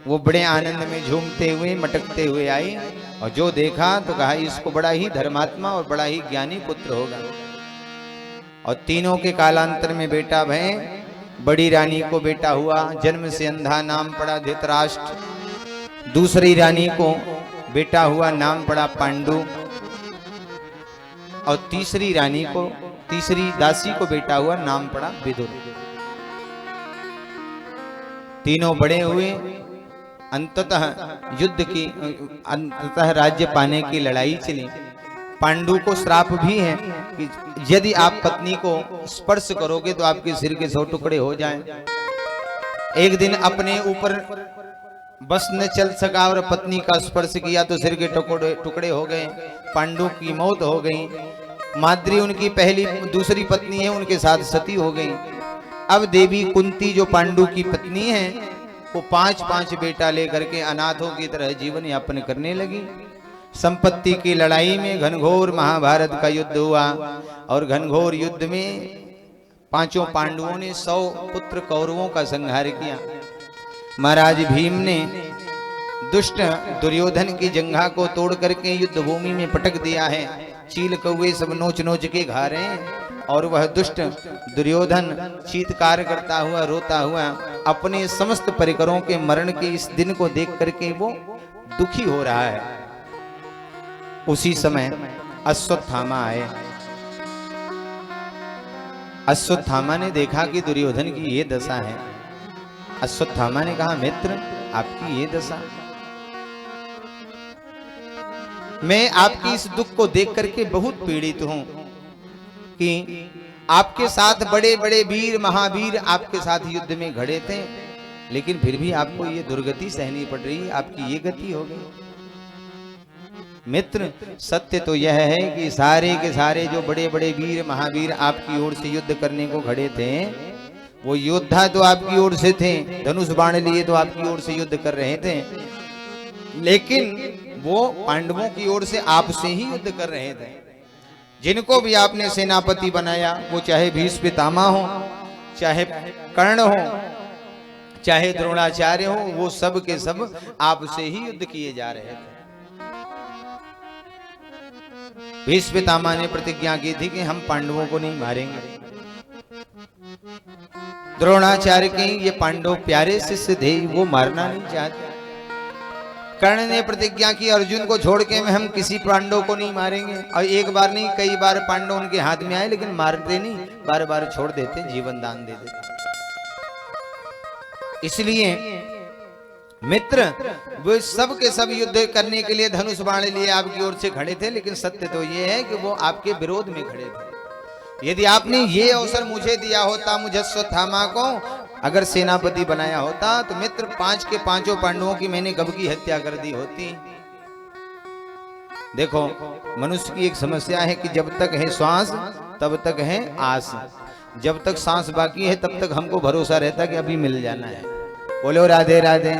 वो बड़े आनंद में झूमते हुए मटकते हुए आई और जो देखा तो कहा इसको बड़ा ही धर्मात्मा और बड़ा ही ज्ञानी पुत्र होगा। और तीनों के कालांतर में बेटा भय। बड़ी रानी को बेटा हुआ, जन्म से अंधा, नाम पड़ा धृतराष्ट्र। दूसरी रानी को बेटा हुआ, नाम पड़ा पांडु। और तीसरी रानी को, तीसरी दासी को बेटा हुआ, नाम पड़ा विदुर। तीनों बड़े हुए। अंततः युद्ध की, अंततः राज्य पाने की लड़ाई चली। पांडु को श्राप भी है कि यदि आप पत्नी को स्पर्श करोगे तो आपके सिर के 100 टुकड़े हो जाएं। एक दिन अपने ऊपर बस न चल सका और पत्नी का स्पर्श किया तो सिर के टुकड़े हो गए। पांडु की मौत हो गई। माद्री उनकी पहली दूसरी पत्नी है, उनके साथ सती हो गई। अब देवी कुंती जो पांडु की पत्नी है वो 5-5 बेटा लेकर के अनाथों की तरह जीवन यापन करने लगी। संपत्ति की लड़ाई में घनघोर महाभारत का युद्ध हुआ और घनघोर युद्ध में पांचों पांडवों ने 100 पुत्र कौरवों का संहार किया। महाराज भीम ने दुष्ट दुर्योधन की जंघा को तोड़ करके युद्ध भूमि में पटक दिया है। चील कौवे सब नोच नोच के खा रहे हैं और वह दुष्ट दुर्योधन चीत्कार करता हुआ, रोता हुआ अपने समस्त परिकरों के मरण के इस दिन को देख करके वो दुखी हो रहा है। उसी समय अश्वत्थामा आए। अश्वत्थामा ने देखा कि दुर्योधन की ये दशा है। अश्वत्थामा ने कहा मित्र आपकी ये दशा, मैं आपकी इस दुख को देख करके बहुत पीड़ित हूं कि आपके साथ बड़े बड़े वीर महावीर आपके साथ युद्ध में खड़े थे, लेकिन फिर भी आपको ये दुर्गति सहनी पड़ रही, आपकी ये गति हो गई। मित्र सत्य तो यह है कि सारे के सारे जो बड़े बड़े वीर महावीर आपकी ओर से युद्ध करने को खड़े थे, वो योद्धा तो आपकी ओर से थे, धनुष बाण लिए तो आपकी ओर से युद्ध कर रहे थे, लेकिन वो पांडवों की ओर से आपसे ही युद्ध कर रहे थे। जिनको भी आपने सेनापति बनाया, वो चाहे भीष्म पितामह हो, चाहे कर्ण हो, चाहे द्रोणाचार्य हो, वो सब के सब आपसे ही युद्ध किए जा रहे थे। भीष्म पितामह ने प्रतिज्ञा की थी कि हम पांडवों को नहीं मारेंगे। द्रोणाचार्य के ये पांडव प्यारे शिष्य थे, वो मारना नहीं चाहते। कर्ण ने प्रतिज्ञा की अर्जुन को छोड़ के हम किसी पांडव को नहीं मारेंगे। और एक बार नहीं कई बार पांडव उनके हाथ में आए, लेकिन मारते नहीं, बार बार छोड़ देते, जीवन दान दे देते। इसलिए मित्र वो सब के सब युद्ध करने के लिए धनुष बाण लिए आपकी ओर से खड़े थे, लेकिन सत्य तो ये है कि वो आपके विरोध में खड़े थे। यदि आपने ये अवसर मुझे दिया होता, मुझे अश्वत्थामा को अगर सेनापति बनाया होता, तो मित्र 5 के 5 पांडवों की मैंने कब की हत्या कर दी होती। देखो मनुष्य की एक समस्या है कि जब तक है श्वास तब तक है आस। जब तक सांस बाकी है तब तक हमको भरोसा रहता कि अभी मिल जाना है। बोलो राधे राधे।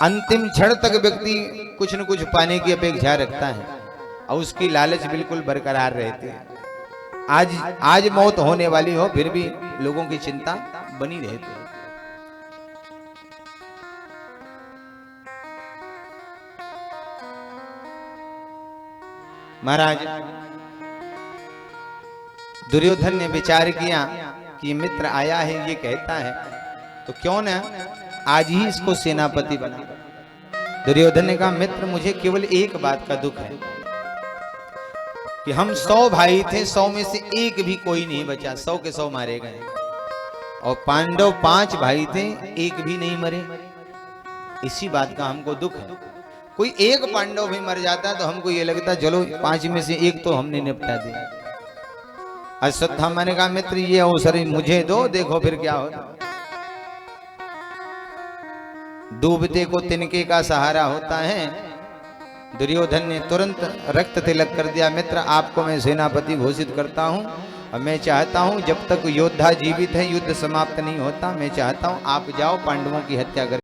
अंतिम क्षण तक व्यक्ति कुछ न कुछ पाने की अपेक्षा रखता है और उसकी लालच बिल्कुल बरकरार रहती है। आज मौत होने वाली हो फिर भी लोगों की चिंता बनी रहती है। महाराज दुर्योधन ने विचार किया कि मित्र आया है, ये कहता है तो क्यों ना आज ही इसको सेनापति बना। दुर्योधन ने कहा मित्र मुझे केवल एक बात का दुख है कि हम 100 भाई थे, 100 में से एक भी कोई नहीं बचा, 100 के 100 मारे गए। और पांडव 5 भाई थे, एक भी नहीं मरे। इसी बात का हमको दुख है। कोई एक पांडव भी मर जाता तो हमको ये लगता चलो 5 में से एक तो हमने निपटा दिया। अश्वत्थामा ने कहा मित्र ये अवसर मुझे दो, देखो फिर क्या होता। डूबते को तिनके का सहारा होता है। दुर्योधन ने तुरंत रक्त तिलक कर दिया। मित्र आपको मैं सेनापति घोषित करता हूं और मैं चाहता हूं जब तक योद्धा जीवित है युद्ध समाप्त नहीं होता। मैं चाहता हूं आप जाओ पांडवों की हत्या कर